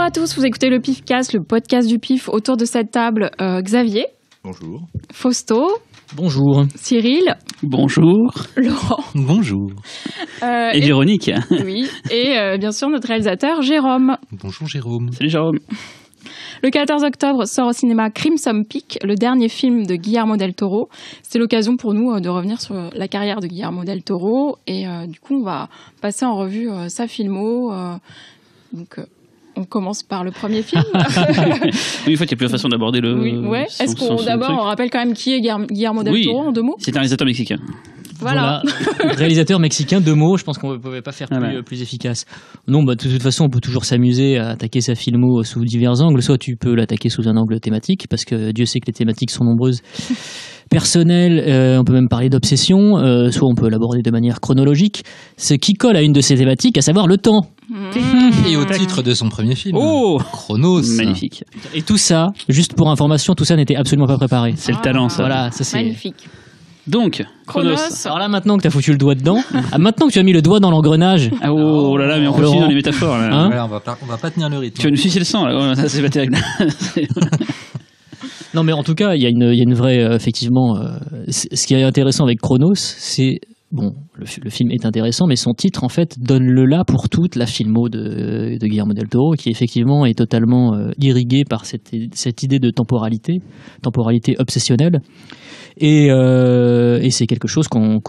à tous, vous écoutez le PIFcast, le podcast du PIF. Autour de cette table, Xavier. Bonjour. Fausto. Bonjour. Cyril. Bonjour. Laurent. Bonjour. Et Véronique. Oui, et bien sûr notre réalisateur Jérôme. Bonjour Jérôme. Salut Jérôme. Le 14 octobre sort au cinéma Crimson Peak, le dernier film de Guillermo del Toro. C'est l'occasion pour nous de revenir sur la carrière de Guillermo del Toro. Et du coup, on va passer en revue sa filmo. On commence par le premier film. Oui, en fait, il y a plusieurs façons d'aborder le... Oui, ouais. Est-ce qu'on d'abord on rappelle quand même qui est Guillermo del Toro en deux mots ? C'est un réalisateur mexicain. Voilà. Réalisateur mexicain, deux mots, je pense qu'on ne pouvait pas faire plus efficace. Non, de toute façon, on peut toujours s'amuser à attaquer sa filmo sous divers angles. Soit tu peux l'attaquer sous un angle thématique, parce que Dieu sait que les thématiques sont nombreuses. Personnel, on peut même parler d'obsession, soit on peut l'aborder de manière chronologique, ce qui colle à une de ces thématiques, à savoir le temps. Et au titre de son premier film, Chronos. Magnifique. Et tout ça, juste pour information, tout ça n'était absolument pas préparé. C'est le talent, ça. Voilà, ça c'est... Magnifique. Donc, Chronos. Alors là, maintenant que tu as foutu le doigt dedans, maintenant que tu as mis le doigt dans l'engrenage... Oh là là, mais on continue dans les métaphores. Là. Hein voilà, on va pas tenir le rythme. Tu vas nous sucer le sang, là. Ça, c'est pas terrible. Non, mais en tout cas, il y a une vraie... effectivement, ce qui est intéressant avec Chronos, c'est... Bon, le film est intéressant, mais son titre, en fait, donne le là pour toute la filmo de Guillermo del Toro, qui effectivement est totalement irriguée par cette idée de temporalité obsessionnelle. Et c'est quelque chose qu'on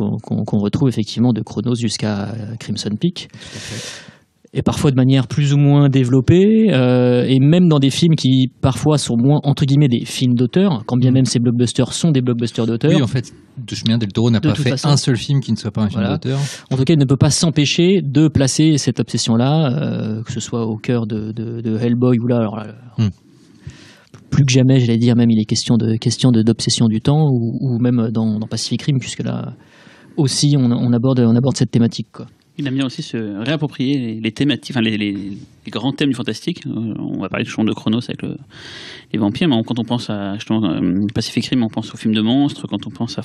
retrouve effectivement de Chronos jusqu'à Crimson Peak. Tout à fait. Et parfois de manière plus ou moins développée, et même dans des films qui parfois sont moins entre guillemets des films d'auteur, quand bien même ces blockbusters sont des blockbusters d'auteur. Oui, en fait, de chemin del Toro n'a pas fait un seul film qui ne soit pas un film d'auteur. En tout cas, il ne peut pas s'empêcher de placer cette obsession-là, que ce soit au cœur de Hellboy ou là, alors là plus que jamais, j'allais dire, même il est question d'obsession du temps, ou même dans Pacific Rim, puisque là aussi on aborde cette thématique, quoi. Il aime bien aussi se réapproprier les thématiques, enfin les grands thèmes du fantastique. On va parler du de Chronos avec les vampires, mais quand on pense à justement Pacific Rim, on pense aux films de monstres. Quand on pense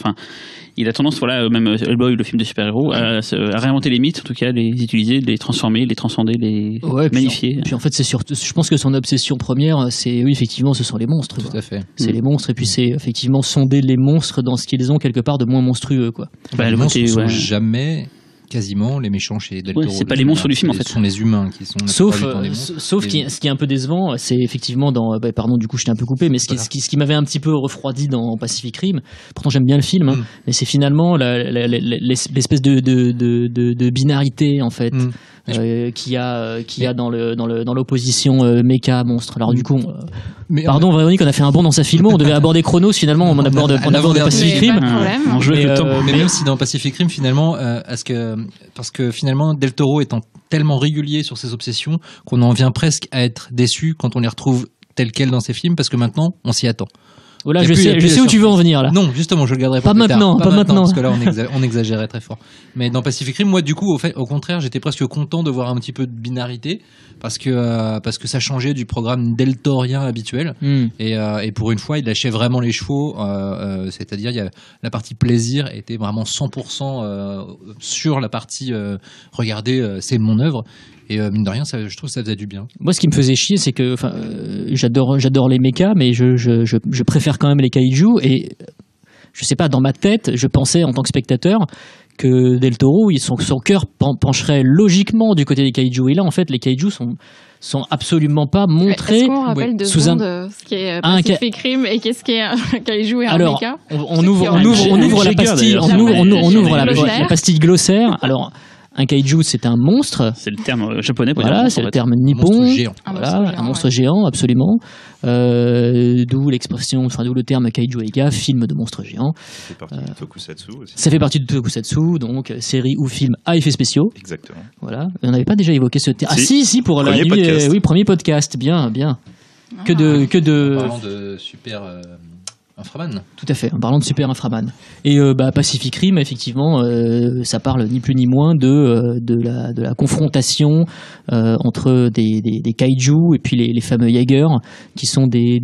il a tendance, même Hellboy, le film de super-héros, à réinventer les mythes, en tout cas, les utiliser, les transformer, les transcender, les magnifier. Puis en fait, c'est surtout, je pense que son obsession première, c'est effectivement, ce sont les monstres. Tout à fait. C'est les monstres, et puis c'est effectivement sonder les monstres dans ce qu'ils ont quelque part de moins monstrueux, quoi. Les monstres ne sont jamais quasiment les méchants chez Del Toro. C'est pas les monstres du film, en fait. Ce sont les humains qui sont sauf ce qui est un peu décevant, c'est effectivement pardon, du coup je t'ai un peu coupé, mais ce qui m'avait un petit peu refroidi dans Pacific Rim, pourtant j'aime bien le film, mais c'est finalement l'espèce de binarité, en fait, qu'il y a dans l'opposition méca monstre. Alors du coup, pardon Véronique, on a fait un bond dans sa filmo, on devait aborder Chronos, finalement on aborde Pacific Rim. Mais même si dans Pacific Rim, finalement, parce que finalement Del Toro étant tellement régulier sur ses obsessions qu'on en vient presque à être déçu quand on les retrouve telles quelles dans ses films, parce que maintenant on s'y attend. Voilà, je sais où tu veux en venir là. Non, justement, je le garderai pas plus maintenant, tard. Pas maintenant, parce que là on exagérait très fort. Mais dans Pacific Rim, moi du coup, au contraire, j'étais presque content de voir un petit peu de binarité, parce que ça changeait du programme deltorien habituel. Et pour une fois, il lâchait vraiment les chevaux, c'est-à-dire il y a la partie plaisir était vraiment 100% sur la partie regardez, c'est mon œuvre. Et mine de rien, je trouve que ça faisait du bien. Moi, ce qui me faisait chier, c'est que j'adore les mechas, mais je préfère quand même les kaiju. Et je sais pas, dans ma tête, je pensais en tant que spectateur que Del Toro, son cœur pencherait logiquement du côté des kaiju. Et là, en fait, les kaiju sont absolument pas montrés. Est-ce qu'on rappelle de ce qui est Pacific Rim et qu'est-ce qui est un kaiju et un mecha ? On ouvre la pastille, la pastille glossaire. Alors, un kaiju, c'est un monstre. C'est le terme japonais. C'est le terme nippon. Un monstre géant. Un monstre géant, absolument. D'où le terme kaiju eiga, film de monstre géant. Ça fait partie du tokusatsu aussi. Ça fait partie du tokusatsu, donc série ou film à effets spéciaux. Exactement. Voilà. On n'avait pas déjà évoqué ce terme. Si, pour premier la podcast. Oui, premier podcast. Bien. Que de. En parlant de super. Inframan. Tout à fait, en parlant de Super Inframan. Et Pacific Rim, effectivement, ça parle ni plus ni moins de la confrontation entre des kaiju et puis les fameux Jaegers, qui sont des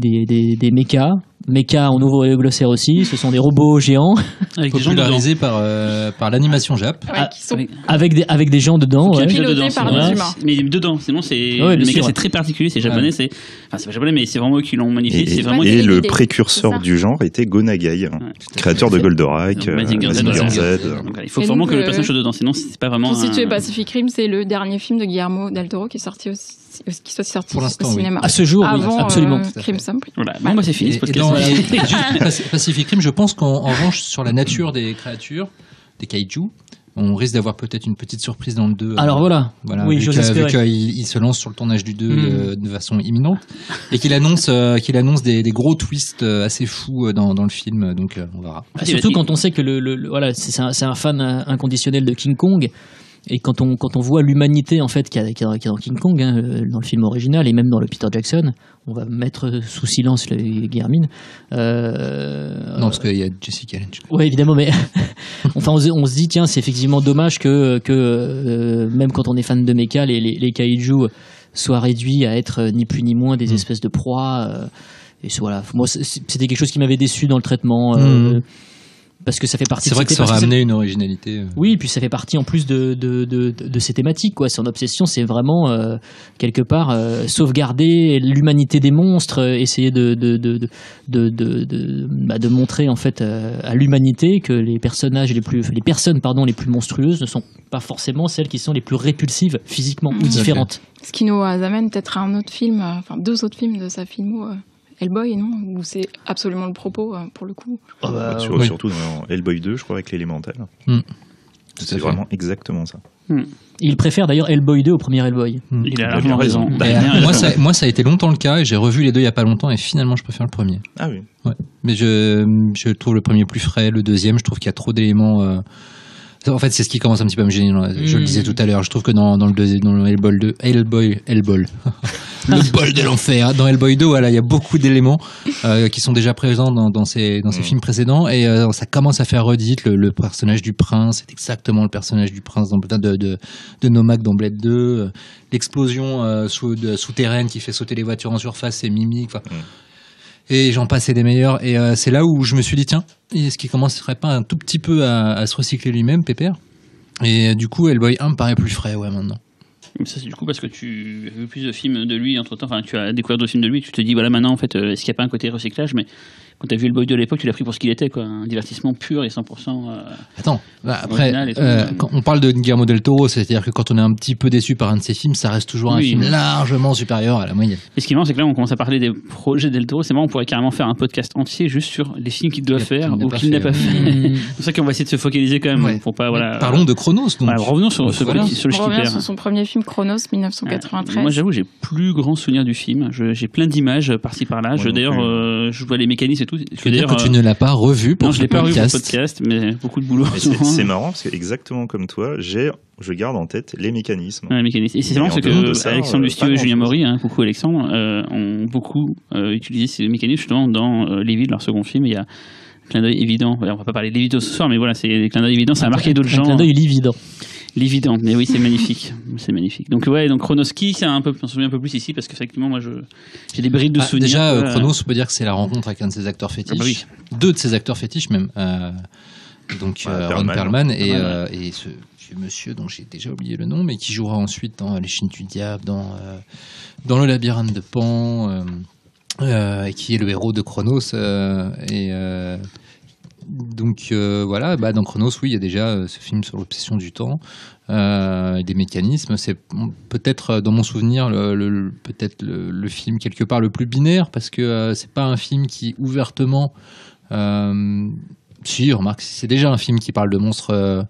mechas Mecha, on ouvre le glossaire aussi. Ce sont des robots géants. Avec des gens dedans. Popularisés par l'animation Jap. Ouais, qui sont Avec des gens dedans. Faut qu'il y ait Ouais. un pilote pilotés dedans, par c'est des vrai. humains. Mais dedans, sinon c'est Ouais, le bien mec sûr. c'est très particulier, c'est japonais, c'est pas japonais, mais c'est vraiment eux qui l'ont magnifié. C'est vraiment Ouais, Et c'est le l'idée, précurseur c'est ça. du genre était Go Nagai, créateur de Goldorak, Mazinger Z. Mazinger Z. Donc, il faut Et vraiment donc, que le personnage soit dedans, sinon c'est pas vraiment. Pour situer Pacific Rim, c'est le dernier film de Guillermo del Toro qui est sorti qui soit sorti Pour au l'instant, oui. cinéma. À ce jour, oui, Avant absolument. Tout à fait. Crimson. Voilà, bon bah c'est fini ce Et podcast. dans juste Pacific Rim, je pense qu'en revanche, sur la nature des créatures, des kaiju, on risque d'avoir peut-être une petite surprise dans le 2. Alors voilà. Oui, vu j'ose que- espérer. vu qu'il se lance sur le tournage du 2 de façon imminente et qu'il annonce des gros twists assez fous dans le film. Donc on verra. Surtout quand on sait que voilà, c'est un fan inconditionnel de King Kong. Et quand on voit l'humanité en fait qu'il y a dans King Kong, hein, dans le film original et même dans le Peter Jackson, on va mettre sous silence les Guillermine. Non, parce qu'il y a Jessica Lange. Ouais, évidemment, mais enfin, on se dit tiens, c'est effectivement dommage que même quand on est fan de mecha, les kaiju soient réduits à être ni plus ni moins des espèces de proies. Et voilà, moi c'était quelque chose qui m'avait déçu dans le traitement. Parce que ça fait partie. C'est vrai que ça aurait amené une originalité. Oui, puis ça fait partie en plus de ces thématiques, quoi. Son obsession, c'est vraiment quelque part sauvegarder l'humanité des monstres, essayer de montrer en fait à l'humanité que les personnes les plus monstrueuses ne sont pas forcément celles qui sont les plus répulsives physiquement ou différentes. Ce qui nous amène peut-être à un autre film, enfin 2 autres films de sa filmo. Hellboy, non? Où c'est absolument le propos, pour le coup. Oui. Surtout dans Hellboy 2, je crois, avec l'élémental. C'est fait. vraiment exactement ça. Il préfère d'ailleurs Hellboy 2 au premier Hellboy. Il a largement raison. Moi, ça a été longtemps le cas et j'ai revu les deux il y a pas longtemps et finalement je préfère le premier. Ah oui. Ouais. Mais je trouve le premier plus frais, le deuxième, je trouve qu'il y a trop d'éléments. En fait, c'est ce qui commence un petit peu à me gêner. Je le disais tout à l'heure. Je trouve que dans le deuxième, dans le Hellboy 2, Hellboy, le bol de l'enfer. Dans Hellboy 2, voilà, il y a beaucoup d'éléments qui sont déjà présents dans ces films précédents et ça commence à faire redite. Le personnage du prince, c'est exactement le personnage du prince de Nomak dans Blade 2. L'explosion souterraine qui fait sauter les voitures en surface, c'est mimique. Et j'en passe, c'est des meilleurs. Et c'est là où je me suis dit, tiens, est-ce qu'il commencerait pas un tout petit peu à se recycler lui-même, Pépère? Et du coup, Hellboy 1 me paraît plus frais, ouais, maintenant. Ça, c'est du coup parce que tu as vu plus de films de lui entre temps, enfin, tu as découvert d'autres films de lui, tu te dis, voilà, maintenant, en fait, est-ce qu'il n'y a pas un côté recyclage? Mais quand tu as vu Hellboy 2 à l'époque, tu l'as pris pour ce qu'il était, quoi, un divertissement pur et 100%. Attends, après, original et tout. quand on parle de Guillermo del Toro, c'est-à-dire que quand on est un petit peu déçu par un de ses films, ça reste toujours un film largement supérieur à la moyenne. Et ce qui est marrant, c'est que là, on commence à parler des projets del Toro. C'est marrant, on pourrait carrément faire un podcast entier juste sur les films qu'il doit faire ou qu'il n'a pas fait. C'est pour ça qu'on va essayer de se focaliser quand même. Ouais. Pour pas, voilà. Parlons de Chronos, donc. Voilà, revenons sur le On revient skipper. sur son premier film, Chronos, 1993. Moi, j'avoue, j'ai plus grand souvenir du film. J'ai plein d'images par-ci par-là. Moi non D'ailleurs, je vois les mécanismes et tout. Je veux dire que tu ne l'as pas revu pour non, ce je l'ai pas revu pour le podcast. podcast, mais beaucoup de boulot. Mais c'est marrant parce que exactement comme toi, je garde en tête les mécanismes. Ouais, mécanisme. Et c'est Mais marrant en parce dehors de que ça, Alexandre pas Lustieux et Julien grand-chose. Maury, coucou Alexandre, ont beaucoup utilisé ces mécanismes justement dans Lévi, leur second film. Il y a un clin d'œil évident. On va pas parler de Lévido ce soir, mais voilà, c'est des clins d'œil évidents. Ça a marqué d'autres gens. Un clin d'œil lividant. L'évident, mais oui, c'est magnifique. C'est magnifique. Donc, ouais, donc Chronoski, c'est on s'en souvient un peu plus ici parce qu'effectivement, moi, j'ai des brides de souvenirs. Déjà, Chronos, on peut dire que c'est la rencontre avec un de ses acteurs fétiches. Ah bah oui. 2 de ses acteurs fétiches, même. Donc, Ron Perlman et ce vieux monsieur dont j'ai déjà oublié le nom, mais qui jouera ensuite dans Les Chines du Diable, dans Le Labyrinthe de Pan, et qui est le héros de Chronos. Donc voilà, dans Chronos, oui, il y a déjà ce film sur l'obsession du temps, et des mécanismes. C'est peut-être, dans mon souvenir, peut-être le film quelque part le plus binaire, parce que c'est pas un film qui ouvertement... si, remarque, c'est déjà un film qui parle de monstres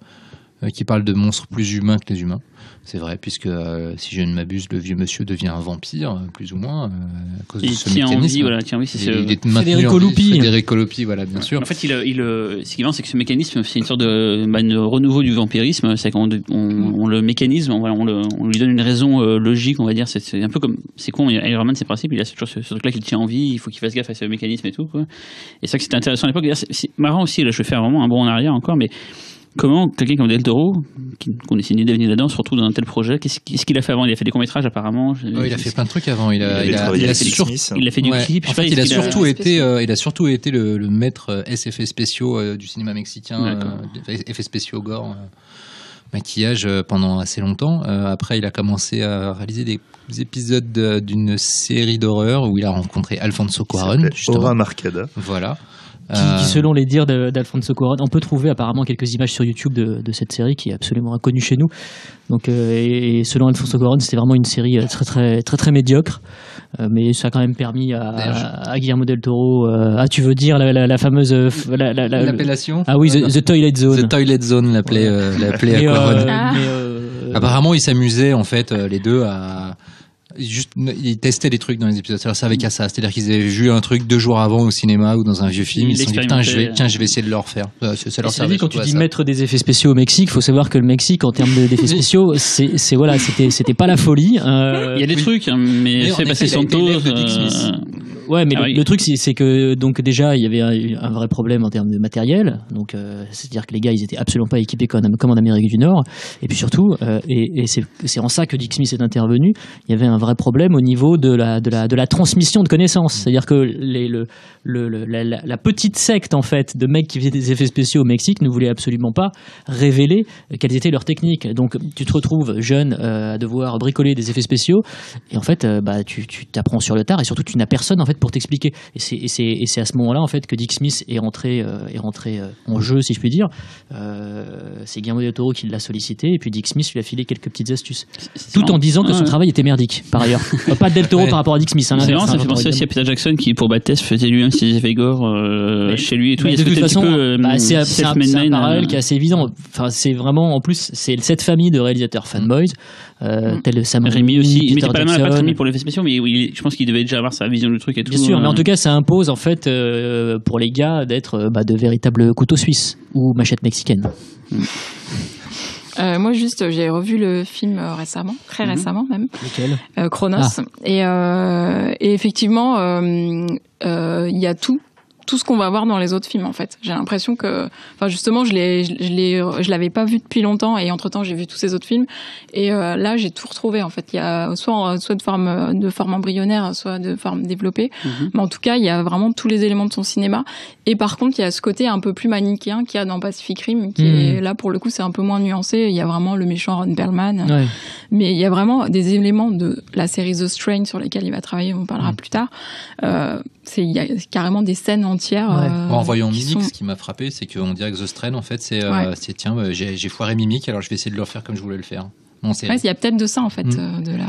plus humains que les humains. C'est vrai, puisque si je ne m'abuse, le vieux monsieur devient un vampire, plus ou moins, à cause de ce mécanisme. Federico Lupi. Federico Lupi, voilà, bien sûr. En fait, ce qui est marrant, c'est que ce mécanisme, c'est une sorte de renouveau du vampirisme. C'est qu'on le mécanisme, on lui donne une raison logique, on va dire. C'est un peu comme, c'est con, Iron Man, c'est le principe, il a toujours ce truc-là qu'il tient en vie, il faut qu'il fasse gaffe à ce mécanisme et tout, quoi. Et c'est ça que c'était intéressant à l'époque. D'ailleurs, c'est marrant aussi, là, je vais faire vraiment un bond en arrière encore, mais Comment quelqu'un comme Del Toro, qu'on est signé d'avenir là-dedans, se retrouve dans un tel projet? Qu'est-ce qu'il a fait avant? Il a fait des courts-métrages apparemment. Il a fait plein de trucs avant. Il a fait du clip. En fait, il a surtout été le maître SFX spéciaux du cinéma mexicain, effets spéciaux gore, maquillage pendant assez longtemps. Après, il a commencé à réaliser des épisodes d'une série d'horreur où il a rencontré Alfonso Cuarón. Aura Marcada. Voilà. Qui, selon les dires d'Alfonso Cuarón, on peut trouver apparemment quelques images sur YouTube de cette série qui est absolument inconnue chez nous. Donc, et selon Alfonso Cuarón, c'était vraiment une série très médiocre, mais ça a quand même permis à Guillermo del Toro. Tu veux dire la fameuse l'appellation? Ah oui, The Toilet Zone. The Toilet Zone l'appelait Cuarón. Apparemment, ils s'amusaient en fait les deux à ils testaient des trucs dans les épisodes, ça leur servait qu'à ça, c'est-à-dire qu'ils avaient vu un truc 2 jours avant au cinéma ou dans un vieux film, ils se sont dit putain je vais essayer de le refaire. Ça leur servait. Quand tu dis mettre des effets spéciaux au Mexique, faut savoir que le Mexique en termes d'effets spéciaux, c'était pas la folie. Il y a des trucs, mais c'est passé Santos. Ouais, mais le truc c'est que donc déjà il y avait un vrai problème en termes de matériel, donc c'est-à-dire que les gars ils étaient absolument pas équipés comme en Amérique du Nord, et puis surtout et c'est en ça que Dick Smith est intervenu. Il y avait un vrai problème au niveau de la transmission de connaissances, c'est-à-dire que la petite secte en fait de mecs qui faisaient des effets spéciaux au Mexique ne voulait absolument pas révéler quelles étaient leurs techniques. Donc tu te retrouves jeune à devoir bricoler des effets spéciaux, et en fait tu t'apprends sur le tard, et surtout tu n'as personne en fait pour t'expliquer. Et c'est à ce moment-là en fait que Dick Smith est rentré en jeu, si je puis dire. C'est Guillermo del Toro qui l'a sollicité, et puis Dick Smith lui a filé quelques petites astuces, tout en disant que son travail était merdique par ailleurs. Pas de del Toro par rapport à Dick Smith. C'est marrant, ça fait penser aussi à Peter Jackson qui pour Bad-Test faisait lui-même ses effets gore chez lui et tout. De toute façon, c'est un parallèle qui est assez évident. Enfin, c'est vraiment, en plus, c'est cette famille de réalisateurs fanboys, tel Sam Raimi aussi. Il mettait pas la main à la pâte Raimi pour l'effet spéciaux, mais je pense qu'il devait déjà avoir sa vision du truc et tout. Bien sûr, mais en tout cas, ça impose en fait pour les gars d'être de véritables couteaux suisses ou machettes mexicaines. Moi, j'ai revu le film récemment, très récemment même. Lequel? Chronos. Et effectivement, il y a tout ce qu'on va voir dans les autres films en fait. J'ai l'impression que, enfin justement, je l'avais pas vu depuis longtemps, et entre temps j'ai vu tous ces autres films, et là j'ai tout retrouvé en fait. Il y a soit de forme embryonnaire, soit de forme développée, mais en tout cas il y a vraiment tous les éléments de son cinéma. Et par contre il y a ce côté un peu plus manichéen qu'il y a dans Pacific Rim, qui est là pour le coup c'est un peu moins nuancé. Il y a vraiment le méchant Ron Perlman, mais il y a vraiment des éléments de la série The Strain sur lesquels il va travailler, on parlera plus tard. Il y a carrément des scènes entières. En voyant Mimic, ce qui m'a frappé, c'est qu'on dirait que The Strain, en fait, c'est tiens, j'ai foiré Mimic, alors je vais essayer de le refaire comme je voulais le faire. Il y a peut-être de ça en fait.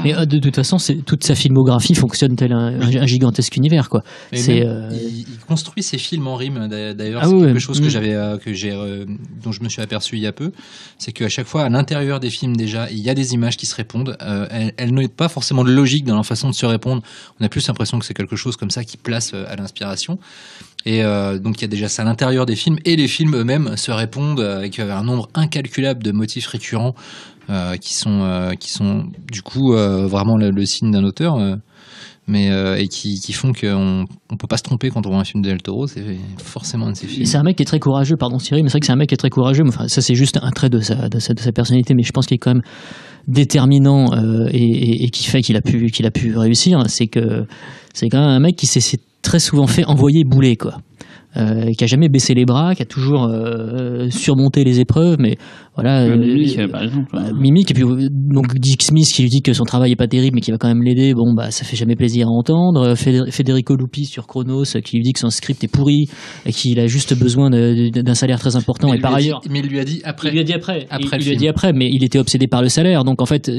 Mais de toute façon, toute sa filmographie fonctionne tel un gigantesque univers, quoi. Il construit ses films en rime. D'ailleurs, c'est quelque chose dont je me suis aperçu il y a peu, c'est qu'à chaque fois, à l'intérieur des films déjà, il y a des images qui se répondent. Elles n'ont pas forcément de logique dans leur façon de se répondre. On a plus l'impression que c'est quelque chose comme ça qui place à l'inspiration. Et donc il y a déjà ça à l'intérieur des films, et les films eux-mêmes se répondent avec un nombre incalculable de motifs récurrents qui sont du coup vraiment le signe d'un auteur, et qui font qu'on peut pas se tromper quand on voit un film de Del Toro. C'est forcément un de ses films. Et c'est un mec qui est très courageux, pardon Cyril, mais c'est vrai que c'est un mec qui est très courageux. Enfin, ça c'est juste un trait de sa personnalité, mais je pense qu'il est quand même déterminant et qui fait qu'il a pu réussir. C'est que c'est quand même un mec qui s'est très souvent fait envoyer bouler, quoi. Qui a jamais baissé les bras, qui a toujours surmonté les épreuves, mais voilà. Mimic, par exemple. Mimic, et puis donc Dick Smith qui lui dit que son travail est pas terrible, mais qui va quand même l'aider. Bon, ça fait jamais plaisir à entendre. Federico Lupi sur Chronos, qui lui dit que son script est pourri et qu'il a juste besoin d'un salaire très important. Mais et par ailleurs, mais il lui a dit après. Il lui a dit après, mais il était obsédé par le salaire. Donc en fait,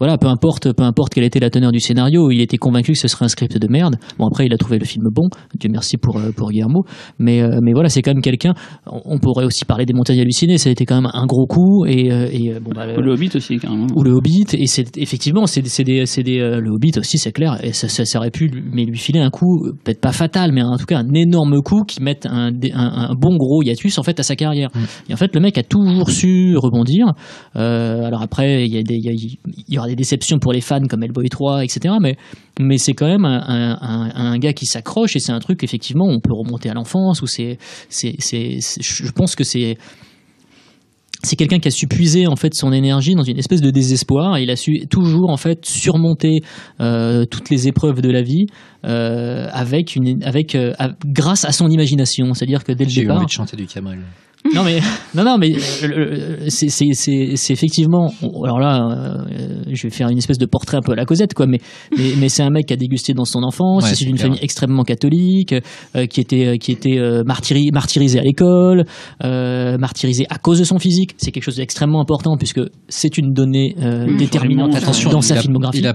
voilà, peu importe quelle était la teneur du scénario, il était convaincu que ce serait un script de merde. Bon, après, il a trouvé le film bon. Dieu merci pour Guillermo. Mais voilà, c'est quand même quelqu'un. On pourrait aussi parler des Montagnes hallucinées. Ça a été quand même un gros coup. Ou le Hobbit aussi, carrément. Ou le Hobbit. Et c'est effectivement, le Hobbit aussi, c'est clair. Et ça aurait pu lui filer un coup, peut-être pas fatal, mais en tout cas un énorme coup qui mette un bon gros hiatus en fait à sa carrière. Et en fait, le mec a toujours su rebondir. Alors après, il y aura des déceptions pour les fans comme Hellboy 3, etc. Mais c'est quand même un gars qui s'accroche, et c'est un truc effectivement on peut remonter à l'enfance, où je pense que c'est c'est quelqu'un qui a su puiser en fait son énergie dans une espèce de désespoir. Et il a su toujours en fait surmonter toutes les épreuves de la vie grâce à son imagination. C'est-à-dire que dès le J'ai eu départ, envie de chanter du Cabrel. non mais c'est effectivement, alors là je vais faire une espèce de portrait un peu à la Cosette quoi, mais c'est un mec qui a dégusté dans son enfance, issu d'une famille extrêmement catholique, qui était martyrisé à l'école, martyrisé à cause de son physique. C'est quelque chose d'extrêmement important puisque c'est une donnée déterminante dans sa filmographie. Il a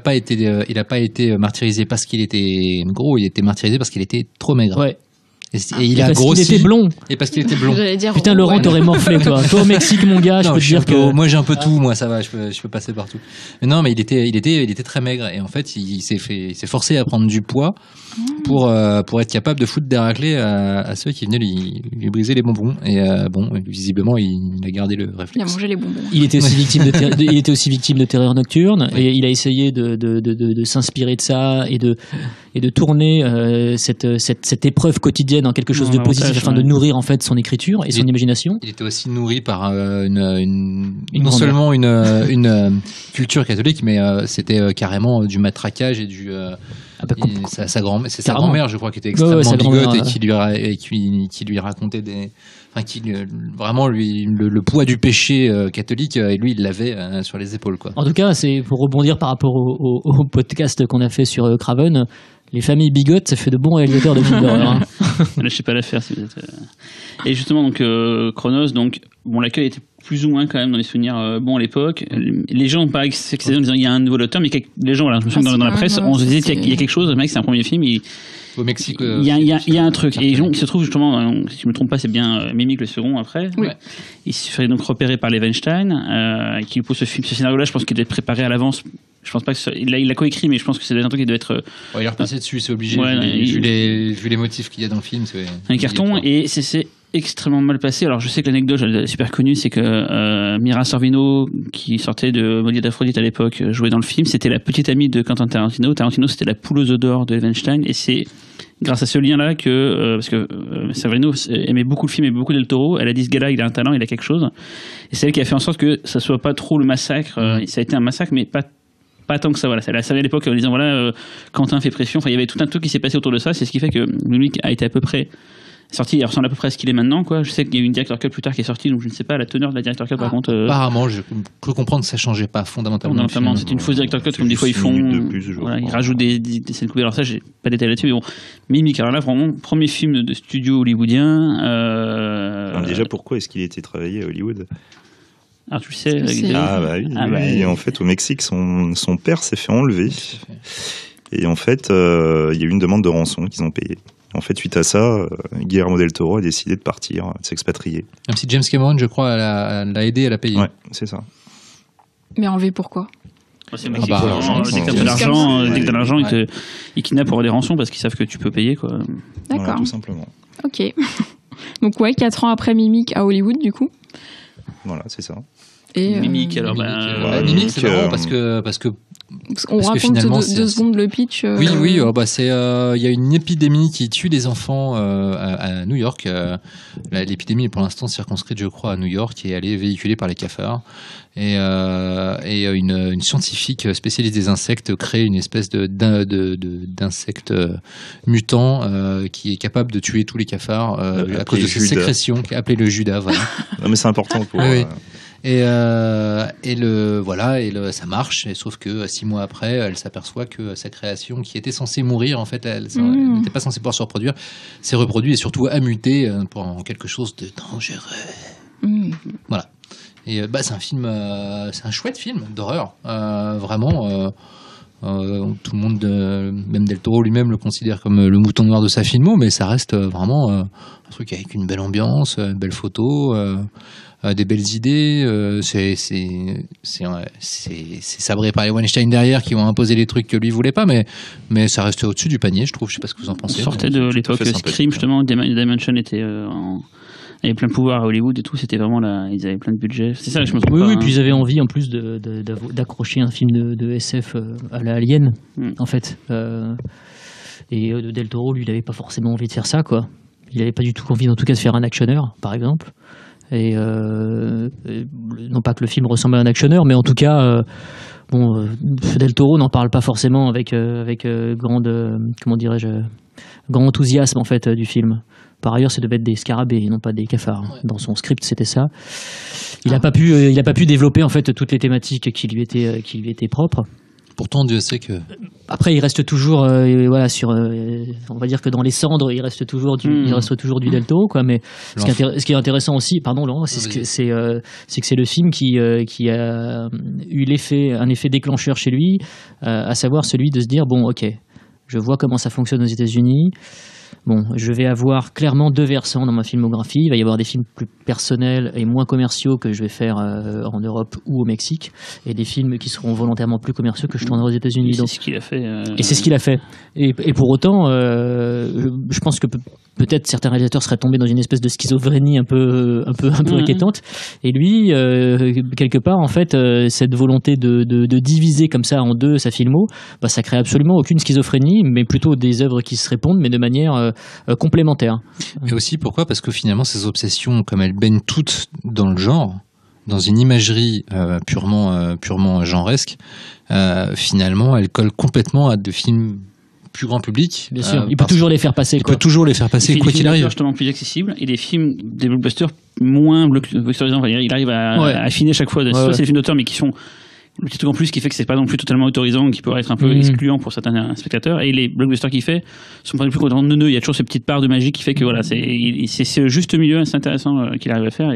pas été martyrisé parce qu'il était gros, il était martyrisé parce qu'il était trop maigre. Ouais. Et il a grossi. Qu'il était blond. Et parce qu'il était blond. Putain, Laurent, t'aurais morflé, toi. Toi, au Mexique, mon gars, je peux te dire que. Moi, j'ai un peu tout, moi, ça va, je peux passer partout. Mais non, mais il était très maigre. Et en fait, il s'est forcé à prendre du poids pour être capable de foutre des raclées à ceux qui venaient lui briser les bonbons. Et visiblement, il a gardé le réflexe. Il a mangé les bonbons. Il était aussi victime de terreur nocturne. Oui. Et il a essayé de s'inspirer de ça et de tourner cette épreuve quotidienne en quelque chose de positif afin de nourrir en fait son écriture et son imagination. Il était aussi nourri par non seulement une culture catholique, mais c'était carrément du matraquage et du sa grand-mère, je crois, qui était extrêmement bigote et qui lui racontait vraiment le poids du péché catholique, et lui il l'avait sur les épaules quoi. En tout cas, c'est pour rebondir par rapport au podcast qu'on a fait sur Craven. Les familles bigotes, ça fait de bons réalisateurs de films d'horreur. Hein. Lâchez pas l'affaire. Si vous êtes, Et justement, donc Chronos, l'accueil était plus ou moins quand même dans les souvenirs bons à l'époque. Les gens ont pas excédé en disant il y a un nouveau auteur, mais les gens, voilà, je me souviens dans la presse, on se disait qu'il y a quelque chose. Le mec, c'est un premier film. Au Mexique, il y a un truc. Et donc, il se trouve justement, si je me trompe pas, c'est bien Mimic le second après. Oui. Il se fait donc repérer par les Weinstein, qui lui pose ce scénario-là. Je pense qu'il devait être préparé à l'avance. Je pense pas que il l'a coécrit, mais je pense que c'est un truc qui doit être. Il est repassé dessus, c'est obligé. Vu les motifs qu'il y a dans le film, c'est un carton et c'est extrêmement mal passé. Alors je sais que l'anecdote elle est super connue, c'est que Mira Sorvino, qui sortait de Maudit d'Aphrodite à l'époque, jouait dans le film. C'était la petite amie de Quentin Tarantino. Tarantino, c'était la poule aux œufs d'or de Weinstein, et c'est grâce à ce lien-là que parce que Sorvino aimait beaucoup le film et beaucoup Del Toro. Elle a dit ce gars-là, il a un talent, il a quelque chose. Et c'est elle qui a fait en sorte que ça soit pas trop le massacre. Ça a été un massacre, mais pas tant que ça. Voilà, ça l'a servi à l'époque en disant voilà, Quentin fait pression. Enfin, il y avait tout un truc qui s'est passé autour de ça. C'est ce qui fait que Mimic a été à peu près sorti. Il ressemble à peu près à ce qu'il est maintenant, quoi. Je sais qu'il y a eu une director cut plus tard qui est sortie, donc je ne sais pas la teneur de la director cut par contre. Apparemment, je peux comprendre que ça changeait pas fondamentalement. C'est une fausse director cut, comme des fois ils font. Ils rajoutent des scènes coupées. Alors ça, j'ai pas détaillé là-dessus, mais bon. Mimic, alors là, vraiment, premier film de studio hollywoodien. Alors déjà, pourquoi est-ce qu'il a été travaillé à Hollywood? Alors tu sais. Oui. En fait, au Mexique, son père s'est fait enlever. Et en fait, il y a eu une demande de rançon qu'ils ont payée. En fait, suite à ça, Guillermo del Toro a décidé de partir, de s'expatrier. Même si James Cameron, je crois, l'a aidé à la payer. Ouais, c'est ça. Mais enlevé pourquoi? C'est Mexique, dès que t'as l'argent, ils kidnappent pour avoir des rançons parce qu'ils savent que tu peux payer, quoi. D'accord. Voilà, tout simplement. Ok. Donc 4 ans après Mimic à Hollywood, du coup. Voilà, c'est ça. Et Mimic, alors Mimic, c'est marrant parce que on raconte deux secondes le pitch. Oui, il y a une épidémie qui tue des enfants à New York. L'épidémie est pour l'instant circonscrite, je crois, à New York, et elle est véhiculée par les cafards. Et une scientifique spécialiste des insectes crée une espèce d'insecte mutant qui est capable de tuer tous les cafards à cause de ses sécrétions, qui est appelé le Judas. Voilà. Non, mais c'est important pour. Oui. Et ça marche, et sauf que 6 mois après, elle s'aperçoit que sa création, qui était censée mourir, en fait, elle n'était pas censée pouvoir se reproduire, s'est reproduite et surtout a muté pour quelque chose de dangereux. Voilà. Et c'est un film, c'est un chouette film d'horreur, vraiment. Tout le monde, même Del Toro lui-même, le considère comme le mouton noir de sa filmo, mais ça reste vraiment un truc avec une belle ambiance, une belle photo. Des belles idées, c'est sabré par les Weinstein derrière qui ont imposé les trucs que lui voulait pas, mais ça restait au-dessus du panier, je trouve. Je sais pas ce que vous en pensez. On sortait de l'époque Scream, justement. Dimension était avait plein de pouvoir à Hollywood et tout. C'était vraiment là, ils avaient plein de budget. C'est ça, je me trompe pas. Oui, puis ils avaient envie en plus d'accrocher un film de SF à la Alien, en fait. Et Del Toro, lui, il avait pas forcément envie de faire ça, quoi. Il avait pas du tout envie, en tout cas, de faire un actionneur, par exemple. Et non pas que le film ressemble à un actionneur, mais en tout cas, Del Toro n'en parle pas forcément avec grand enthousiasme en fait du film. Par ailleurs, ça devait être des scarabées, non pas des cafards. Ouais. Dans son script, c'était ça. Il n'a pas pu développer en fait toutes les thématiques qui lui étaient propres. Pourtant, Dieu sait que. Après, il reste toujours, on va dire que dans les cendres, il reste toujours du Del Toro, quoi. Mais ce qui est intéressant aussi, pardon, Laurent, c'est que c'est le film qui a eu un effet déclencheur chez lui, à savoir celui de se dire bon, ok, je vois comment ça fonctionne aux États-Unis. Bon, je vais avoir clairement deux versants dans ma filmographie. Il va y avoir des films plus personnels et moins commerciaux que je vais faire en Europe ou au Mexique, et des films qui seront volontairement plus commerciaux que je tournerai aux États-Unis. C'est ce qu'il a fait. Et c'est ce qu'il a fait. Et pour autant, je pense que peut-être certains réalisateurs seraient tombés dans une espèce de schizophrénie un peu inquiétante. Et lui, quelque part, en fait, cette volonté de diviser comme ça en deux sa filmo, ça crée absolument aucune schizophrénie, mais plutôt des œuvres qui se répondent, mais de manière complémentaire. Et aussi, pourquoi ? Parce que finalement, ces obsessions, comme elles baignent toutes dans le genre, dans une imagerie purement genresque, finalement, elles collent complètement à des films plus grand public. Bien sûr, il peut toujours les faire passer. Il peut toujours les faire passer, quoi qu'il arrive. Des films justement plus accessibles et des films, des blockbusters moins blockbusterisants. Il arrive à affiner chaque fois. Soit c'est des films d'auteur, mais qui sont le petit truc en plus qui fait que c'est pas non plus totalement autorisant, qui peut être un peu excluant pour certains spectateurs. Et les blockbusters qu'il fait sont pas non plus complètement neuneux. Il y a toujours cette petite part de magie qui fait que voilà, c'est ce juste milieu, c'est intéressant qu'il arrive à faire.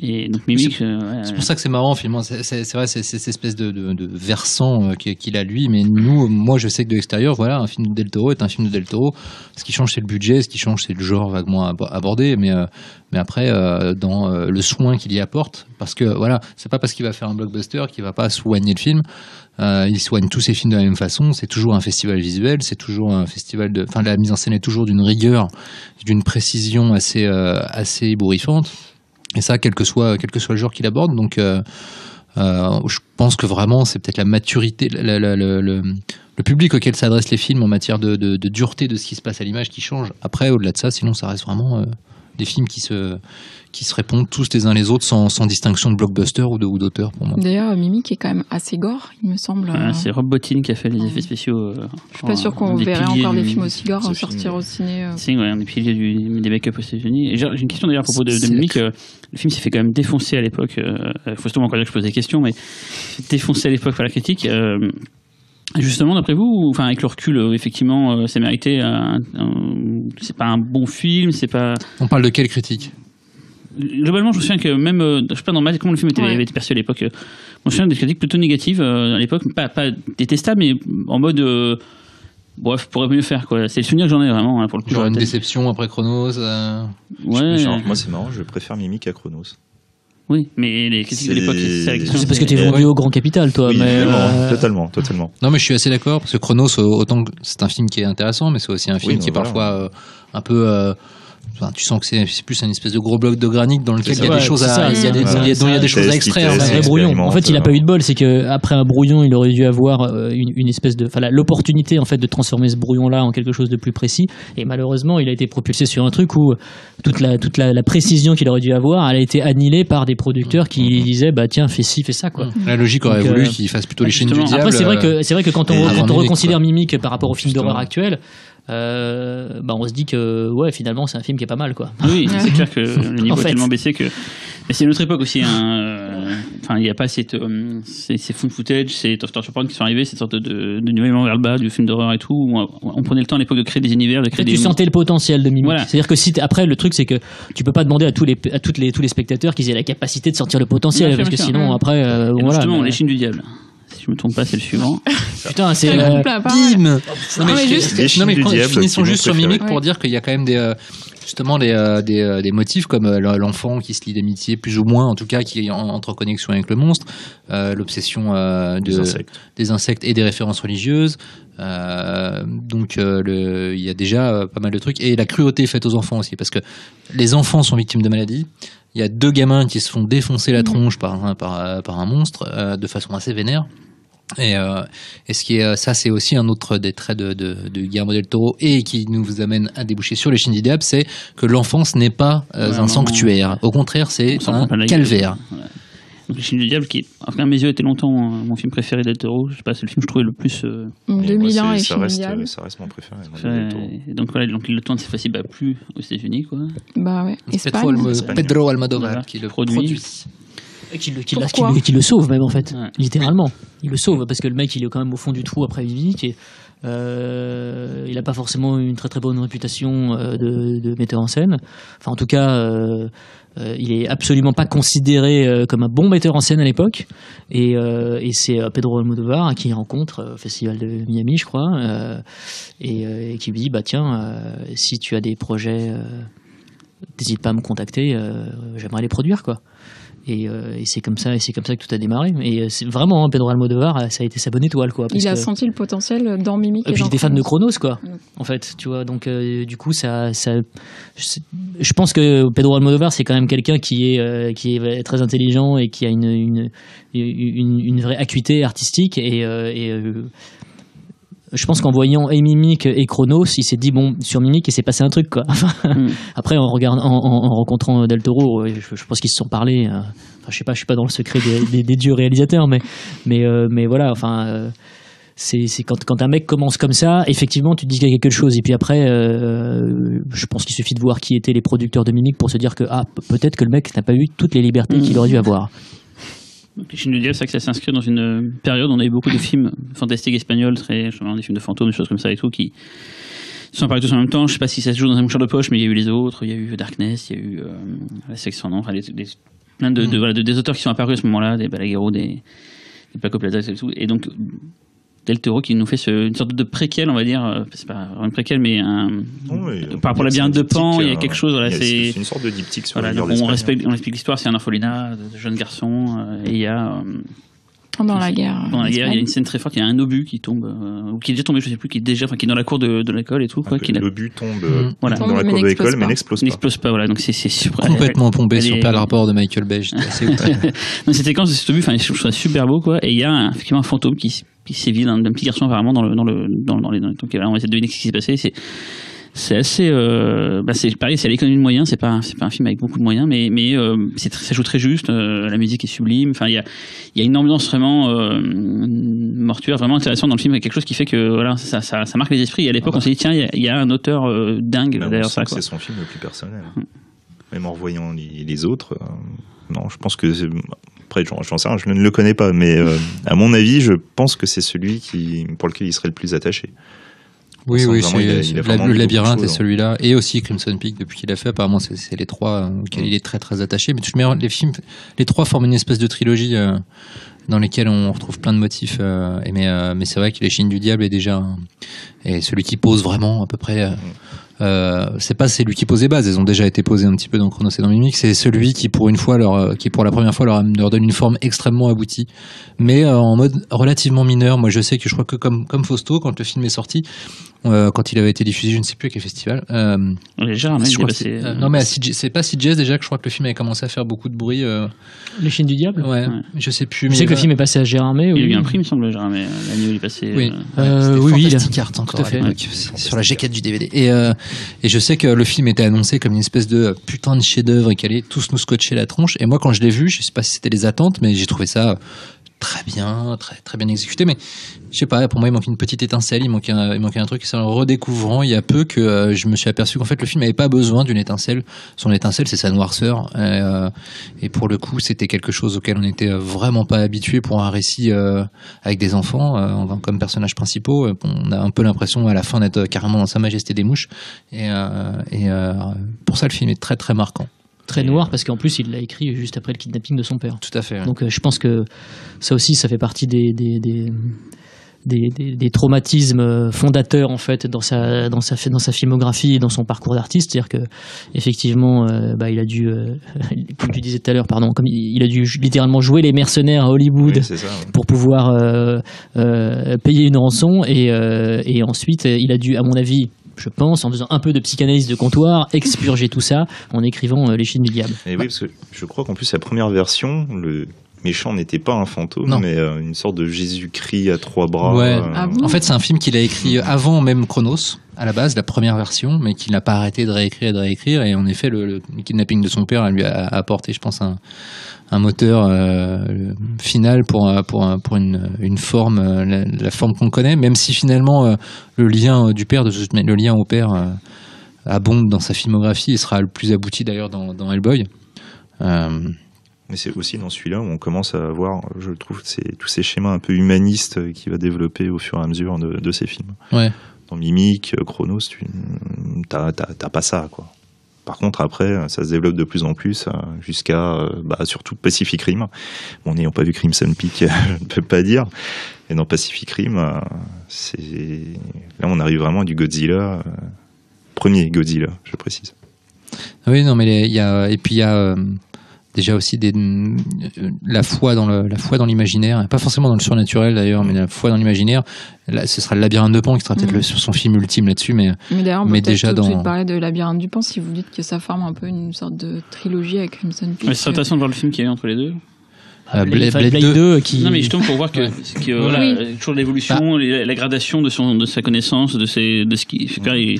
Et donc Mimic, c'est pour ça que c'est marrant finalement. C'est vrai, c'est cette espèce de versant qu'il a lui. Mais moi je sais que de l'extérieur, voilà, un film de Del Toro est un film de Del Toro. Ce qui change c'est le budget, ce qui change c'est le genre vaguement abordé. Mais après dans le soin qu'il y apporte, parce que voilà, c'est pas parce qu'il va faire un blockbuster qu'il va pas soigner le film. Il soigne tous ses films de la même façon. C'est toujours un festival visuel, c'est toujours un festival la mise en scène est toujours d'une rigueur, d'une précision assez ébouriffante. Et ça, quel que soit le genre qu'il aborde. Donc, je pense que vraiment, c'est peut-être la maturité, le public auquel s'adressent les films en matière de dureté de ce qui se passe à l'image qui change. Après, au-delà de ça, sinon, ça reste vraiment des films qui se répondent tous les uns les autres sans distinction de blockbuster ou d'auteur pour moi. D'ailleurs, Mimic est quand même assez gore, il me semble. C'est Rob Bottin qui a fait les effets spéciaux. Je suis pas sûr qu'on verrait encore des films aussi gore sortir au ciné. C'est un des piliers des make-up aux États-Unis. Et j'ai une question d'ailleurs à propos de Mimic. Le film s'est fait quand même défoncer à l'époque. Faut sûrement encore dire que je pose des questions, mais défoncé à l'époque par la critique. Justement, d'après vous, enfin avec le recul, effectivement, c'est mérité. C'est pas un bon film, c'est pas. On parle de quelle critique ? Globalement, je me souviens que même, je sais pas dans comment le film avait été perçu à l'époque. Je me souviens des critiques plutôt négatives à l'époque, pas détestables, mais en mode. Bref, pourrait mieux faire quoi. C'est le souvenir que j'en ai vraiment pour le coup. Genre une déception après Chronos. Moi, c'est marrant, je préfère Mimic à Chronos. Oui, mais les critiques de l'époque, c'est parce que tu es vendu au grand capital, toi. Oui, mais totalement. Non, mais je suis assez d'accord parce que Chronos, autant que c'est un film qui est intéressant, mais c'est aussi un film qui est parfois un peu. Tu sens que c'est plus une espèce de gros bloc de granit dans lequel il y a des choses à extraire. Un vrai brouillon. En fait, il a pas eu de bol, c'est que après un brouillon, il aurait dû avoir une espèce de, l'opportunité en fait de transformer ce brouillon-là en quelque chose de plus précis. Et malheureusement, il a été propulsé sur un truc où toute la précision qu'il aurait dû avoir, elle a été annihilée par des producteurs qui disaient tiens, fais ci, fais ça quoi. La logique aurait voulu qu'il fasse plutôt les chaînes du diable. Après, c'est vrai que quand on reconsidère Mimic par rapport au film d'horreur actuel. On se dit que finalement c'est un film qui est pas mal quoi. Oui, c'est clair que le niveau est tellement baissé que. Mais c'est une autre époque aussi. Il n'y a pas ces found footage, ces torture porn qui sont arrivés, cette sorte de nivellement vers le bas du film d'horreur et tout. Où on prenait le temps à l'époque de créer des univers, de créer tu sentais le potentiel de Mimic. Voilà. C'est-à-dire que après le truc c'est que tu peux pas demander à tous les spectateurs qu'ils aient la capacité de sortir le potentiel parce que sinon après justement les Chines du diable. Si je me trompe pas, c'est le suivant. Putain, c'est bim. Finissons juste sur Mimic Ouais. pour dire qu'il y a quand même des motifs comme l'enfant qui se lie d'amitié plus ou moins, en tout cas qui entre en connexion avec le monstre, l'obsession des insectes et des références religieuses. Donc il y a déjà pas mal de trucs et la cruauté faite aux enfants aussi parce que les enfants sont victimes de maladies. Il y a 2 gamins qui se font défoncer la tronche par un monstre de façon assez vénère. Et ce qui est, ça, c'est aussi un autre des traits de Guillermo del Toro et qui nous amène à déboucher sur Les Chiens du Diable, c'est que l'enfance n'est pas un sanctuaire. Au contraire, c'est un calvaire. Voilà. Donc, Les Chiens du Diable, qui, à mes yeux, était longtemps mon film préféré del Toro. Je sais pas, c'est le film que je trouvais le plus. 2001 et Les Chiens du Diable. Ça reste mon préféré. Et donc voilà, donc il le tourne cette fois-ci plus aux États-Unis, quoi. Bah ouais. Pedro Almodovar Voilà, qui le produit. Qui le sauve même en fait, littéralement. Il le sauve parce que le mec il est quand même au fond du trou après Mimic et il n'a pas forcément une très très bonne réputation de metteur en scène. Enfin en tout cas, il est absolument pas considéré comme un bon metteur en scène à l'époque. Et c'est Pedro Almodovar qui rencontre au Festival de Miami, je crois, et qui lui dit bah tiens, si tu as des projets, n'hésite pas à me contacter, j'aimerais les produire quoi. Et c'est comme ça que tout a démarré. Et c'est vraiment Pedro Almodovar, ça a été sa bonne étoile quoi. Il a senti le potentiel dans Mimic. Et puis il était fan de Chronos quoi. En fait, tu vois. Donc du coup ça, je pense que Pedro Almodovar c'est quand même quelqu'un qui est très intelligent et qui a une vraie acuité artistique et je pense qu'en voyant Mimic et Chronos, il s'est dit bon sur Mimic il s'est passé un truc quoi. Après en rencontrant Del Toro, je pense qu'ils se sont parlé. Enfin, je sais pas, je suis pas dans le secret des dieux réalisateurs, mais voilà. Enfin, c'est quand un mec commence comme ça, effectivement, tu te dis qu'il y a quelque chose. Et puis après, je pense qu'il suffit de voir qui étaient les producteurs de Mimic pour se dire que peut-être que le mec n'a pas eu toutes les libertés qu'il aurait dû avoir. Donc, Les Chiens du Diable, c'est vrai que ça s'inscrit dans une période où on a eu beaucoup de films fantastiques espagnols, des films de fantômes, des choses comme ça et tout, qui sont apparus tous en même temps. Je sais pas si ça se joue dans un mouchoir de poche, mais il y a eu les autres, il y a eu Darkness, il y a eu La Section Non, enfin, plein des auteurs qui sont apparus à ce moment-là, des Balaguerro, des Paco Plaza et tout. Et donc, Del Toro qui nous fait une sorte de préquel, on va dire, c'est pas vraiment une préquel, mais par rapport à la Labyrinthe de Pan, il y a quelque chose, voilà, c'est une sorte de diptyque sur voilà, donc on explique l'histoire, c'est un orphelinat de jeunes garçons, et il y a pendant la guerre, il y a une scène très forte, il y a un obus qui tombe, ou qui est déjà tombé, je sais plus, qui est dans la cour de l'école et tout, quoi. L'obus tombe voilà, dans la cour de l'école, mais n'explose pas. Voilà, donc c'est super. Complètement pompé sur le rapport de Michael Bay. Dans cette séquence de cet obus, enfin, je trouve ça super beau, quoi. Et il y a effectivement un fantôme qui sévit d'un petit garçon apparemment dans les. Donc on va essayer de deviner ce qui s'est passé. C'est assez, c'est pareil, c'est à l'économie de moyens, c'est pas un film avec beaucoup de moyens, mais ça joue très juste, la musique est sublime, enfin il y a une ambiance vraiment mortuaire, vraiment intéressante dans le film, quelque chose qui fait que voilà, ça marque les esprits. Et à l'époque, on s'est dit tiens, il y a un auteur dingue derrière ça. C'est son film le plus personnel. Même en revoyant les autres, non, je pense que après j'en sais rien, je ne le connais pas, mais à mon avis, je pense que c'est celui pour lequel il serait le plus attaché. Oui, le Labyrinthe est celui-là, et aussi Crimson Peak depuis qu'il a fait. Apparemment, c'est les trois auxquels il est très très attaché. Mais les trois forment une espèce de trilogie dans lesquelles on retrouve plein de motifs. Mais c'est vrai que Les Chiens du Diable est déjà est celui qui pose vraiment à peu près. C'est lui qui pose les bases, elles ont déjà été posées un petit peu dans Chronos et dans Mimic. C'est celui qui pour la première fois leur donne une forme extrêmement aboutie, mais en mode relativement mineur. Moi je sais que je crois que comme Fausto, quand le film est sorti, quand il avait été diffusé, je ne sais plus à quel festival. Non mais c'est pas CJS déjà que je crois que le film avait commencé à faire beaucoup de bruit. Les Chiens du Diable. Ouais. Je sais plus. Je sais que le film est passé à Gérardmer. Il y a eu un prix, il me semble, Gérardmer. L'année où il est passé. Oui. Oui, Fantastic Art encore à l'époque, sur la G4 du DVD. Et je sais que le film était annoncé comme une espèce de putain de chef-d'œuvre et qu'il allait tous nous scotcher la tronche. Et moi, quand je l'ai vu, je sais pas si c'était les attentes, mais j'ai trouvé ça très bien, très, très bien exécuté. Mais je sais pas, pour moi, il manque une petite étincelle, il manquait un truc. C'est en redécouvrant il y a peu que je me suis aperçu qu'en fait, le film n'avait pas besoin d'une étincelle. Son étincelle, c'est sa noirceur. Et pour le coup, c'était quelque chose auquel on n'était vraiment pas habitué pour un récit avec des enfants comme personnages principaux. On a un peu l'impression à la fin d'être carrément dans Sa Majesté des Mouches. Et pour ça, le film est très, très marquant. Très noir parce qu'en plus il l'a écrit juste après le kidnapping de son père. Tout à fait. Ouais. Donc je pense que ça aussi ça fait partie des traumatismes fondateurs en fait dans sa filmographie et dans son parcours d'artiste, c'est-à-dire que effectivement il a dû comme tu disais tout à l'heure comme il a dû littéralement jouer les mercenaires à Hollywood pour pouvoir payer une rançon et ensuite il a dû, à mon avis, je pense, en faisant un peu de psychanalyse de comptoir, expurger tout ça en écrivant Les Chiens du Diable. Et oui, parce que je crois qu'en plus la première version, méchant n'était pas un fantôme, Non. mais une sorte de Jésus-Christ à 3 bras. Ouais. Ah bon En fait, c'est un film qu'il a écrit avant même Chronos, à la base, la première version, mais qu'il n'a pas arrêté de réécrire. Et en effet, le kidnapping de son père lui a apporté, je pense, un moteur final pour une forme, la forme qu'on connaît, même si finalement le lien du père, le lien au père abonde dans sa filmographie et sera le plus abouti d'ailleurs dans Hellboy. Mais c'est aussi dans celui-là où on commence à avoir, je trouve, tous ces schémas un peu humanistes qu'il va développer au fur et à mesure de ses films. Ouais. Dans Mimic, Chronos, t'as pas ça, quoi. Par contre, après, ça se développe de plus en plus jusqu'à, surtout Pacific Rim. Bon, n'ayant pas vu Crimson Peak, je ne peux pas dire. Et dans Pacific Rim, là, on arrive vraiment à du Godzilla, premier Godzilla, je précise. Oui, non, mais il y a déjà aussi la foi dans l'imaginaire, pas forcément dans le surnaturel d'ailleurs, mais la foi dans l'imaginaire. Là, ce sera le Labyrinthe de Pan qui sera peut-être son film ultime là-dessus, mais d'ailleurs, on peut déjà tout de suite parler de Labyrinthe du Pan si vous dites que ça forme un peu une sorte de trilogie avec Crimson Peak. Ouais, c'est intéressant de voir le film qu'il y a entre les deux. Blade 2 qui... Non, mais justement pour voir que voilà, toujours l'évolution, la gradation de sa connaissance, de ce qui fait.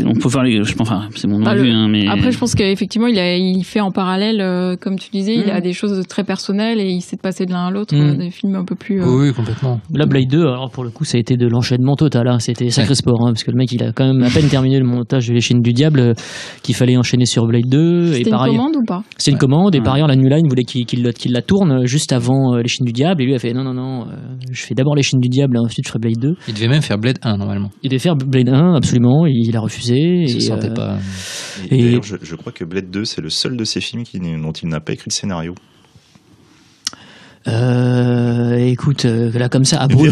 On peut voir je pense, c'est mon avis, mais après je pense qu'effectivement il fait en parallèle, comme tu disais, il a des choses très personnelles et il s'est passé de l'un à l'autre, des films un peu plus oui, complètement. Là, Blade 2, alors pour le coup ça a été de l'enchaînement total, hein. C'était sacré sport, hein, parce que le mec il a quand même à peine terminé le montage de Les Chaînes du Diable, qu'il fallait enchaîner sur Blade 2. C'était une commande ou pas? C'est une commande, et par ailleurs la New Line voulait qu'il la tourne juste avant Les Chaînes du Diable, et lui a fait non, je fais d'abord Les Chaînes du Diable et ensuite je ferai Blade 2. Il devait même faire Blade 1 normalement. Il devait faire Blade 1, absolument, il a refusé. Il se sentait pas. Et d'ailleurs, je crois que Blade 2, c'est le seul de ces films dont il n'a pas écrit le scénario. Écoute, là comme ça, à brûle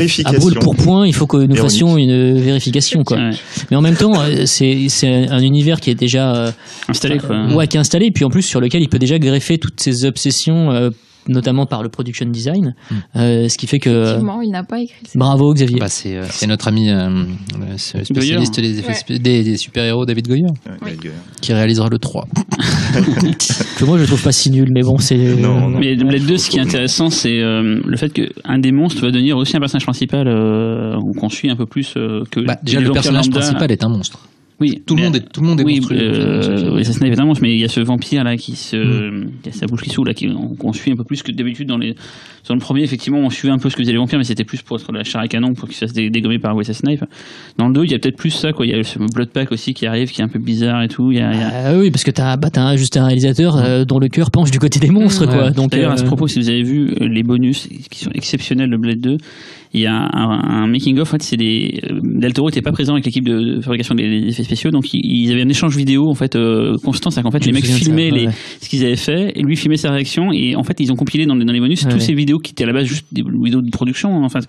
pour point, il faut que nous fassions une vérification, quoi. Ouais. Mais en même temps, c'est un univers qui est déjà installé, quoi. Ouais, qui est installé, et puis en plus sur lequel il peut déjà greffer toutes ses obsessions. Notamment par le production design, ce qui fait que... Effectivement, il n'a pas écrit le scénario. Bravo Xavier. C'est notre ami spécialiste des super-héros, David Goyer, qui réalisera le 3. Que moi je trouve pas si nul, mais bon, c'est... Non. Mais Blade 2, ce qui est intéressant, c'est le fait qu'un des monstres va devenir aussi un personnage principal qu'on suit un peu plus que... déjà, le personnage principal est un monstre. Oui, tout le monde est monstrueux. Oui, ça se évidemment, mais il y a ce vampire là qui a sa bouche qui s'ouvre là, qu'on suit un peu plus que d'habitude dans le premier. Effectivement, on suivait un peu ce que faisaient les vampires, mais c'était plus pour être la chair à canon, pour qu'il se fasse dégommer par Wesley Snipes. Dans le 2, il y a peut-être plus ça, quoi. Il y a ce Bloodpack aussi qui arrive, qui est un peu bizarre et tout. Oui, parce que t'as juste un réalisateur dont le cœur penche du côté des monstres, quoi. Donc, d'ailleurs, à ce propos, si vous avez vu les bonus qui sont exceptionnels de Blade 2, il y a un making-of, en fait, Del Toro n'était pas présent avec l'équipe de fabrication des effets spéciaux, donc ils avaient un échange vidéo, en fait, constant, c'est-à-dire qu'en fait, les mecs filmaient ce qu'ils avaient fait, et lui filmait sa réaction, et en fait, ils ont compilé dans les bonus tous ces vidéos qui étaient à la base juste des vidéos de production, enfin,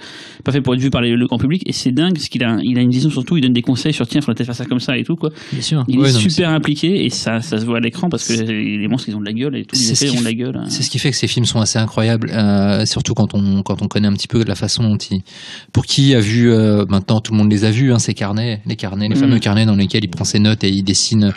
pas fait pour être vues par le grand public, et c'est dingue, parce qu'il a une vision surtout, il donne des conseils sur, tiens, il faudrait peut-être faire ça comme ça et tout, quoi. Bien sûr. Il est super impliqué, et ça se voit à l'écran, parce que les monstres, ils ont de la gueule, et tous les effets ont de la gueule. C'est ce qui fait que ces films sont assez incroyables, surtout quand on connaît un petit peu la façon dont pour qui a vu, maintenant tout le monde les a vus, hein, ces carnets, les fameux carnets dans lesquels il prend ses notes et il dessine.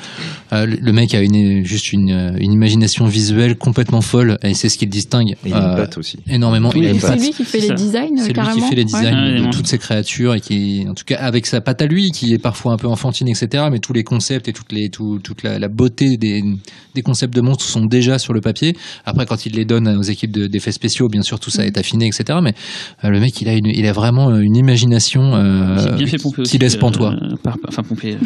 Le mec a juste une imagination visuelle complètement folle, et c'est ce qui le distingue. Et il a une patte aussi. Énormément. C'est lui qui fait les designs, c'est carrément. lui qui fait les designs de toutes ces créatures, et qui, en tout cas, avec sa patte à lui, qui est parfois un peu enfantine, etc. Mais tous les concepts et toute la beauté des concepts de monstres sont déjà sur le papier. Après, quand il les donne aux équipes d'effets spéciaux, bien sûr, tout ça est affiné, etc. Mais le mec, il a vraiment une imagination qui laisse pantois. Pomper.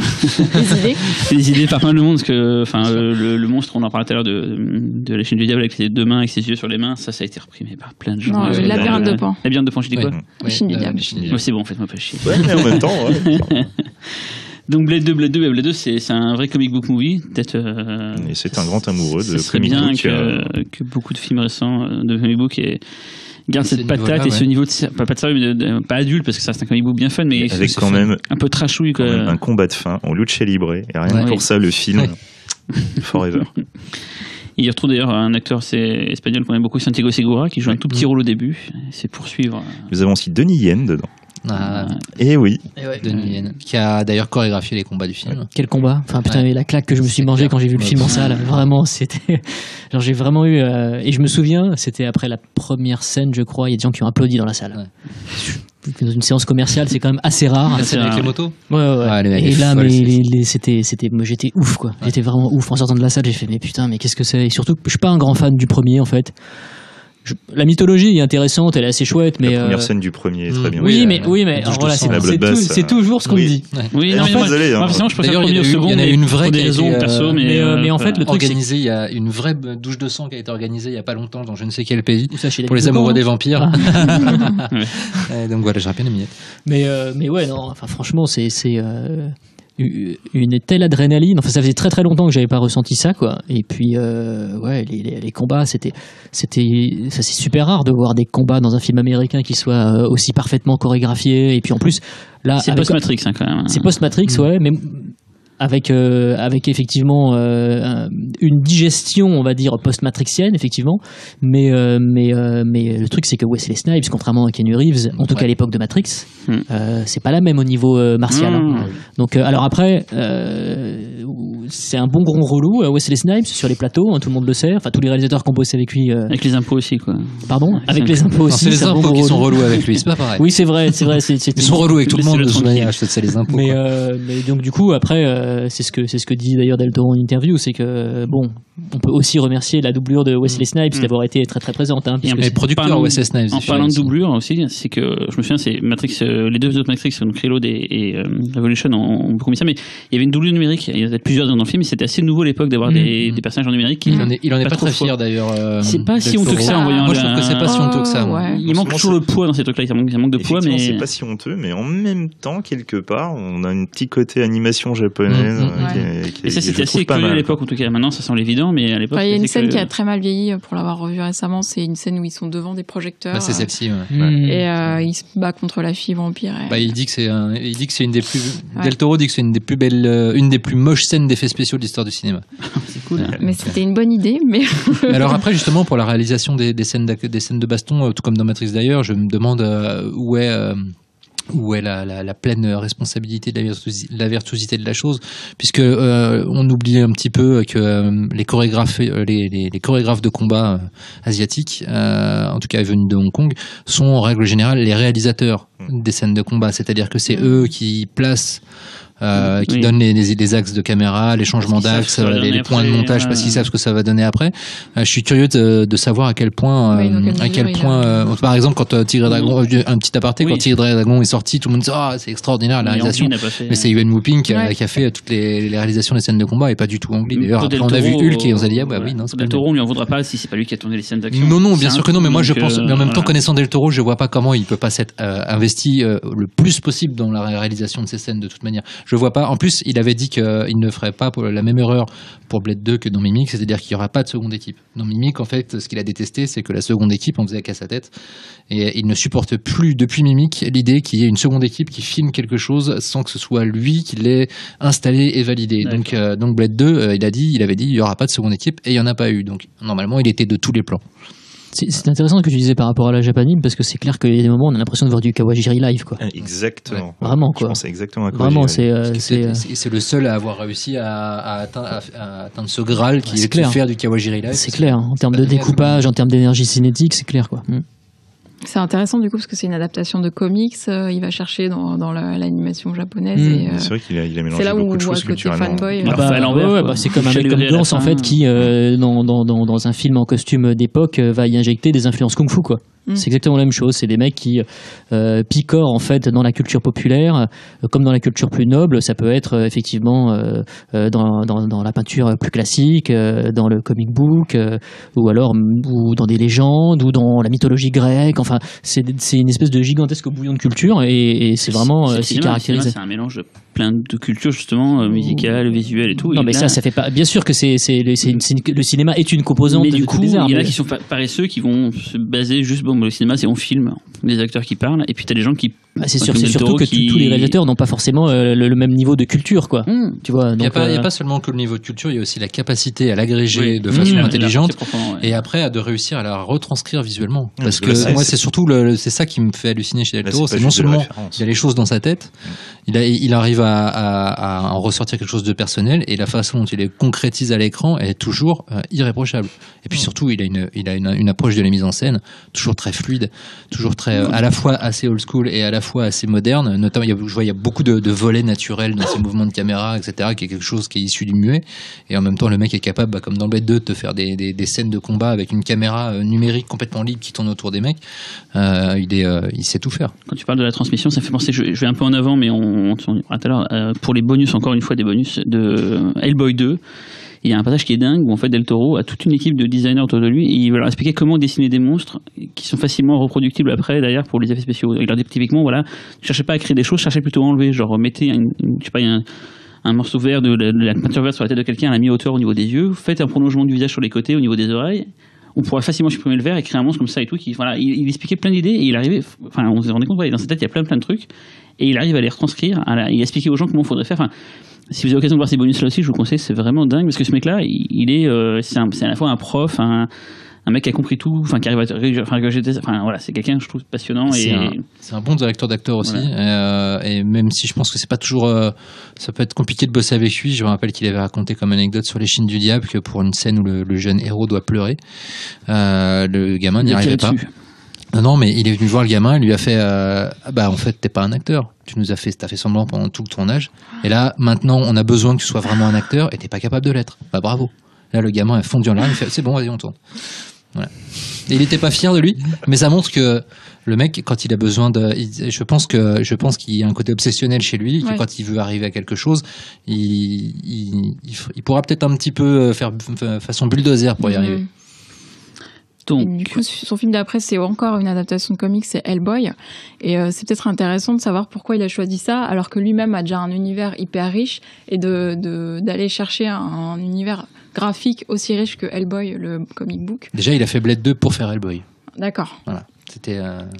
Les idées par plein de monde, parce que le monstre, on en parlait tout à l'heure de La Chaîne du Diable avec ses deux mains, avec ses yeux sur les mains, ça a été repris par plein de gens. Non, le Labyrinthe de Pan. Labyrinthe de Pan, je dis quoi? La Chaîne du Diable. C'est bon, faites-moi pas chier. Ouais, mais en même temps, ouais. Donc Blade 2, c'est un vrai comic book movie, peut-être. Et c'est un grand amoureux de comic book. C'est bien que beaucoup de films récents de comic book garde cette patate et ce niveau de pas de sérieux, mais pas adulte, parce que ça c'est un comic book bien fun, mais avec quand même un peu trashouille, quoi. Un combat de fin en lucha libre, et rien que pour ça le film Forever. Il y retrouve d'ailleurs un acteur espagnol qu'on aime beaucoup, Santiago Segura, qui joue un tout petit rôle au début. C'est pour suivre. Nous avons aussi Donnie Yen dedans. Et oui. De Nguyen, qui a d'ailleurs chorégraphié les combats du film. Quel combat. Enfin, putain, la claque que je me suis mangée quand j'ai vu le film en salle. Vraiment, c'était... Genre, j'ai vraiment eu... Et je me souviens, c'était après la première scène, je crois, il y a des gens qui ont applaudi dans la salle. Dans une séance commerciale, c'est quand même assez rare. La scène avec les motos. Ouais. Et là, mais c'était, moi, j'étais ouf, quoi. J'étais vraiment ouf. En sortant de la salle, j'ai fait, mais putain, mais qu'est-ce que c'est? Et surtout, je suis pas un grand fan du premier, en fait. La mythologie est intéressante, elle est assez chouette, mais la première scène du premier est très bien. Oui, mais alors voilà, c'est toujours ce qu'on me dit. Oui, non, mais désolé. moi, je préfère le premier au second. Il y en a une vraie pour des raisons perso, mais en fait, le truc, organisé, il y a une vraie douche de sang qui a été organisée il y a pas longtemps dans je ne sais quel pays pour les amoureux des vampires. Donc voilà, j'aurais bien aimé. Mais ouais, non, enfin franchement, c'est une telle adrénaline. Enfin, ça faisait très très longtemps que j'avais pas ressenti ça, quoi. Et puis les combats, c'est super rare de voir des combats dans un film américain qui soient aussi parfaitement chorégraphiés. Et puis en plus là, c'est post-Matrix, hein, quand même. C'est post-Matrix, ouais, mais avec effectivement une digestion, on va dire, post-matrixienne, effectivement, mais le truc, c'est que Wesley Snipes, contrairement à Keanu Reeves, en tout cas à l'époque de Matrix, c'est pas la même au niveau martial. Donc alors après, c'est un bon gros relou, Wesley Snipes, sur les plateaux, hein, tout le monde le sait, enfin tous les réalisateurs qui ont bossé avec lui. Avec les impôts aussi, quoi. Pardon, avec les impôts aussi. C'est les impôts qui sont relous avec lui, c'est pas pareil. Oui, c'est vrai. Ils sont relous avec tout le monde de toute manière, c'est les impôts. Mais donc du coup, après, c'est ce que dit d'ailleurs Del Toro en interview, c'est que bon, on peut aussi remercier la doublure de Wesley Snipes d'avoir été très très présente. Hein, et producteur Wesley Snipes. En parlant de doublure aussi, c'est que je me souviens, c'est Matrix, les deux autres Matrix, donc Reload et Revolution ont beaucoup mis ça, mais il y avait une doublure numérique. Il y en avait plusieurs dans le film, mais c'était assez nouveau à l'époque d'avoir des personnages en numérique. Il en est pas très fier d'ailleurs. C'est pas si honteux que ça en voyant. Moi je trouve que c'est pas si honteux que ça. Il manque toujours le poids dans ces trucs-là. Il manque de poids, mais c'est pas si honteux, mais en même temps, quelque part, on a un petit côté animation japonaise. Et ça, c'était assez connu à l'époque, en tout cas. Maintenant, ça semble évident, mais à l'époque. Il y a une scène qui a très mal vieilli pour l'avoir revue récemment. C'est une scène où ils sont devant des projecteurs. C'est celle-ci. Et il se bat contre la fille vampire. Il dit que c'est une des plus. Del Toro dit que c'est une des plus belles, une des plus moches scènes d'effets spéciaux de l'histoire du cinéma. C'est cool. Mais c'était une bonne idée. Mais alors après, justement, pour la réalisation des scènes de baston, tout comme dans Matrix d'ailleurs, je me demande où est la pleine responsabilité de la virtuosité de la chose, puisque on oublie un petit peu que les chorégraphes de combat asiatiques, en tout cas venus de Hong Kong, sont en règle générale les réalisateurs des scènes de combat, c'est-à-dire que c'est eux qui placent qui donnent les axes de caméra, les changements d'axes, les points de montage, parce qu'ils savent ce que ça va donner après. Je suis curieux de savoir à quel point, par exemple, quand Tigre et Dragon, un petit aparté, quand Tigre et Dragon est sorti, tout le monde dit c'est extraordinaire la réalisation. Mais c'est Yuen Woo-ping qui a fait toutes les réalisations des scènes de combat et pas du tout Ang Lee. D'ailleurs, après on a vu Hulk et on s'est dit Del Toro, on lui en voudra pas si c'est pas lui qui a tourné les scènes d'action. Non, bien sûr que non, mais moi je pense, mais en même temps connaissant Del Toro, je vois pas comment il peut pas s'être investi le plus possible dans la réalisation de ces scènes de toute manière. Je vois pas. En plus, il avait dit qu'il ne ferait pas la même erreur pour Blade 2 que dans Mimic, c'est-à-dire qu'il n'y aura pas de seconde équipe. Dans Mimic, en fait, ce qu'il a détesté, c'est que la seconde équipe en faisait qu'à sa tête. Et il ne supporte plus, depuis Mimic, l'idée qu'il y ait une seconde équipe qui filme quelque chose sans que ce soit lui qui l'ait installé et validé. Donc Blade 2, il avait dit, il n'y aura pas de seconde équipe, et il n'y en a pas eu. Donc, normalement, il était de tous les plans. C'est intéressant ce que tu disais par rapport à la Japanime, parce que c'est clair qu'il y a des moments où on a l'impression de voir du Kawajiri live, quoi. Exactement. Ouais. Vraiment, quoi. Je pense exactement à Kawajiri. Vraiment, c'est le seul à avoir réussi à atteindre ce Graal qui est de faire du Kawajiri live. C'est clair, en termes de découpage, en termes d'énergie cinétique, c'est clair, quoi. C'est intéressant du coup parce que c'est une adaptation de comics. Il va chercher dans l'animation japonaise. C'est vrai qu'il a mélangé beaucoup de choses culturellement. C'est comme un mec comme Gans en fait qui dans un film en costume d'époque va y injecter des influences kung-fu, quoi. C'est exactement la même chose. C'est des mecs qui picorent en fait dans la culture populaire, comme dans la culture plus noble. Ça peut être effectivement dans la peinture plus classique, dans le comic book, ou dans des légendes, ou dans la mythologie grecque. Enfin, c'est une espèce de gigantesque bouillon de culture, et c'est vraiment ce qui caractérise. C'est un mélange de plein de cultures justement, musicales, visuelles et tout. Non, mais ça fait pas. Bien sûr que le cinéma est une composante. Mais du coup, il y en a qui sont paresseux, qui vont se baser juste. Le cinéma, c'est on filme des acteurs qui parlent, et puis t'as des gens qui C'est sûr, c'est surtout que tous les réalisateurs n'ont pas forcément le même niveau de culture, quoi. Tu vois. Il n'y a pas seulement que le niveau de culture, il y a aussi la capacité à l'agréger de façon intelligente et après de réussir à la retranscrire visuellement. Parce que moi, c'est surtout c'est ça qui me fait halluciner chez Del Toro, c'est non seulement il y a les choses dans sa tête, il arrive à en ressortir quelque chose de personnel et la façon dont il les concrétise à l'écran est toujours irréprochable. Et puis surtout, il a une approche de la mise en scène toujours très fluide, toujours très à la fois assez old school et à la fois assez moderne. Notamment, il y a beaucoup de volets naturels dans ses mouvements de caméra, etc., qui est quelque chose qui est issu du muet. Et en même temps, le mec est capable, comme dans Blade 2, de te faire des scènes de combat avec une caméra numérique complètement libre qui tourne autour des mecs. Il sait tout faire. Quand tu parles de la transmission, ça fait penser, je vais un peu en avant, mais on tout à l'heure, pour les bonus, encore une fois, des bonus de Hellboy 2. Il y a un passage qui est dingue où en fait Del Toro a toute une équipe de designers autour de lui et il va leur expliquer comment dessiner des monstres qui sont facilement reproductibles après d'ailleurs pour les effets spéciaux. Il leur dit typiquement voilà, ne cherchez pas à créer des choses, cherchez plutôt à enlever, genre mettez un morceau vert de la peinture verte sur la tête de quelqu'un à la mi-hauteur au niveau des yeux, faites un prolongement du visage sur les côtés au niveau des oreilles. On pourrait facilement supprimer le vert et créer un monstre comme ça et tout. Il expliquait plein d'idées et il arrivait, enfin on se rendait compte, dans sa tête il y a plein de trucs et il arrive à les retranscrire, il expliquait aux gens comment il faudrait faire. Si vous avez l'occasion de voir ces bonus là aussi, je vous conseille, c'est vraiment dingue parce que ce mec là, c'est à la fois un prof, un mec qui a compris tout, enfin qui arrive à voilà, c'est quelqu'un je trouve passionnant et c'est un bon directeur d'acteur aussi. Voilà. Et même si je pense que c'est pas toujours ça peut être compliqué de bosser avec lui, je me rappelle qu'il avait raconté comme anecdote sur Les Chines du Diable que pour une scène où le jeune héros doit pleurer, le gamin n'y arrivait pas. Non, mais il est venu voir le gamin, il lui a fait en fait, t'es pas un acteur. T'as fait semblant pendant tout le tournage. Et là, maintenant, on a besoin que tu sois vraiment un acteur et t'es pas capable de l'être. Bah, bravo. Là, le gamin a fondu en larmes, il fait, c'est bon, vas-y, on tourne. Voilà. Et il était pas fier de lui, mais ça montre que le mec, quand il a besoin je pense qu'il y a un côté obsessionnel chez lui, que quand il veut arriver à quelque chose, il pourra peut-être un petit peu faire façon bulldozer pour y arriver. Et du coup, son film d'après, c'est encore une adaptation de comics, c'est Hellboy. Et c'est peut-être intéressant de savoir pourquoi il a choisi ça, alors que lui-même a déjà un univers hyper riche, et d'aller chercher un univers graphique aussi riche que Hellboy, le comic book. Déjà, il a fait Blade 2 pour faire Hellboy. D'accord. Voilà.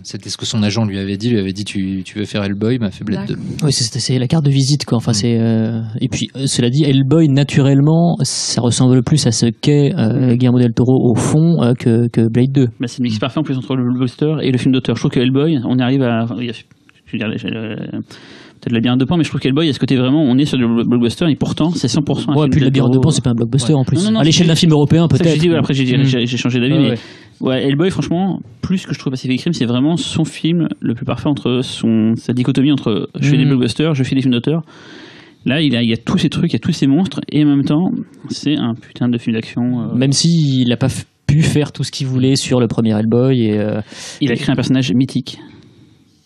C'était ce que son agent lui avait dit. Il lui avait dit tu veux faire Hellboy, m'a fait Blade 2. Oui, c'est la carte de visite, quoi. Enfin, et puis cela dit, Hellboy naturellement, ça ressemble plus à ce qu'est Guillermo del Toro au fond que Blade 2. Bah, c'est le mix parfait en plus entre le blockbuster et le film d'auteur. Je trouve que Hellboy, on arrive à, je veux dire, peut-être le labyrinthe de Pan, mais je trouve qu'Hellboy, il y a ce côté vraiment, on est sur le blockbuster et pourtant c'est 100% un film. Puis le labyrinthe de Pan, c'est pas un blockbuster en plus. Non, à l'échelle d'un film européen, peut-être. Après j'ai changé d'avis, mais ouais, Hellboy, franchement, plus que je trouve Pacific Rim, c'est vraiment son film le plus parfait entre sa dichotomie entre je fais des blockbusters, je fais des films d'auteur. Là, il y a tous ces trucs, il y a tous ces monstres, et en même temps, c'est un putain de film d'action. Même s'il n'a pas pu faire tout ce qu'il voulait sur le premier Hellboy. Il a créé un personnage mythique.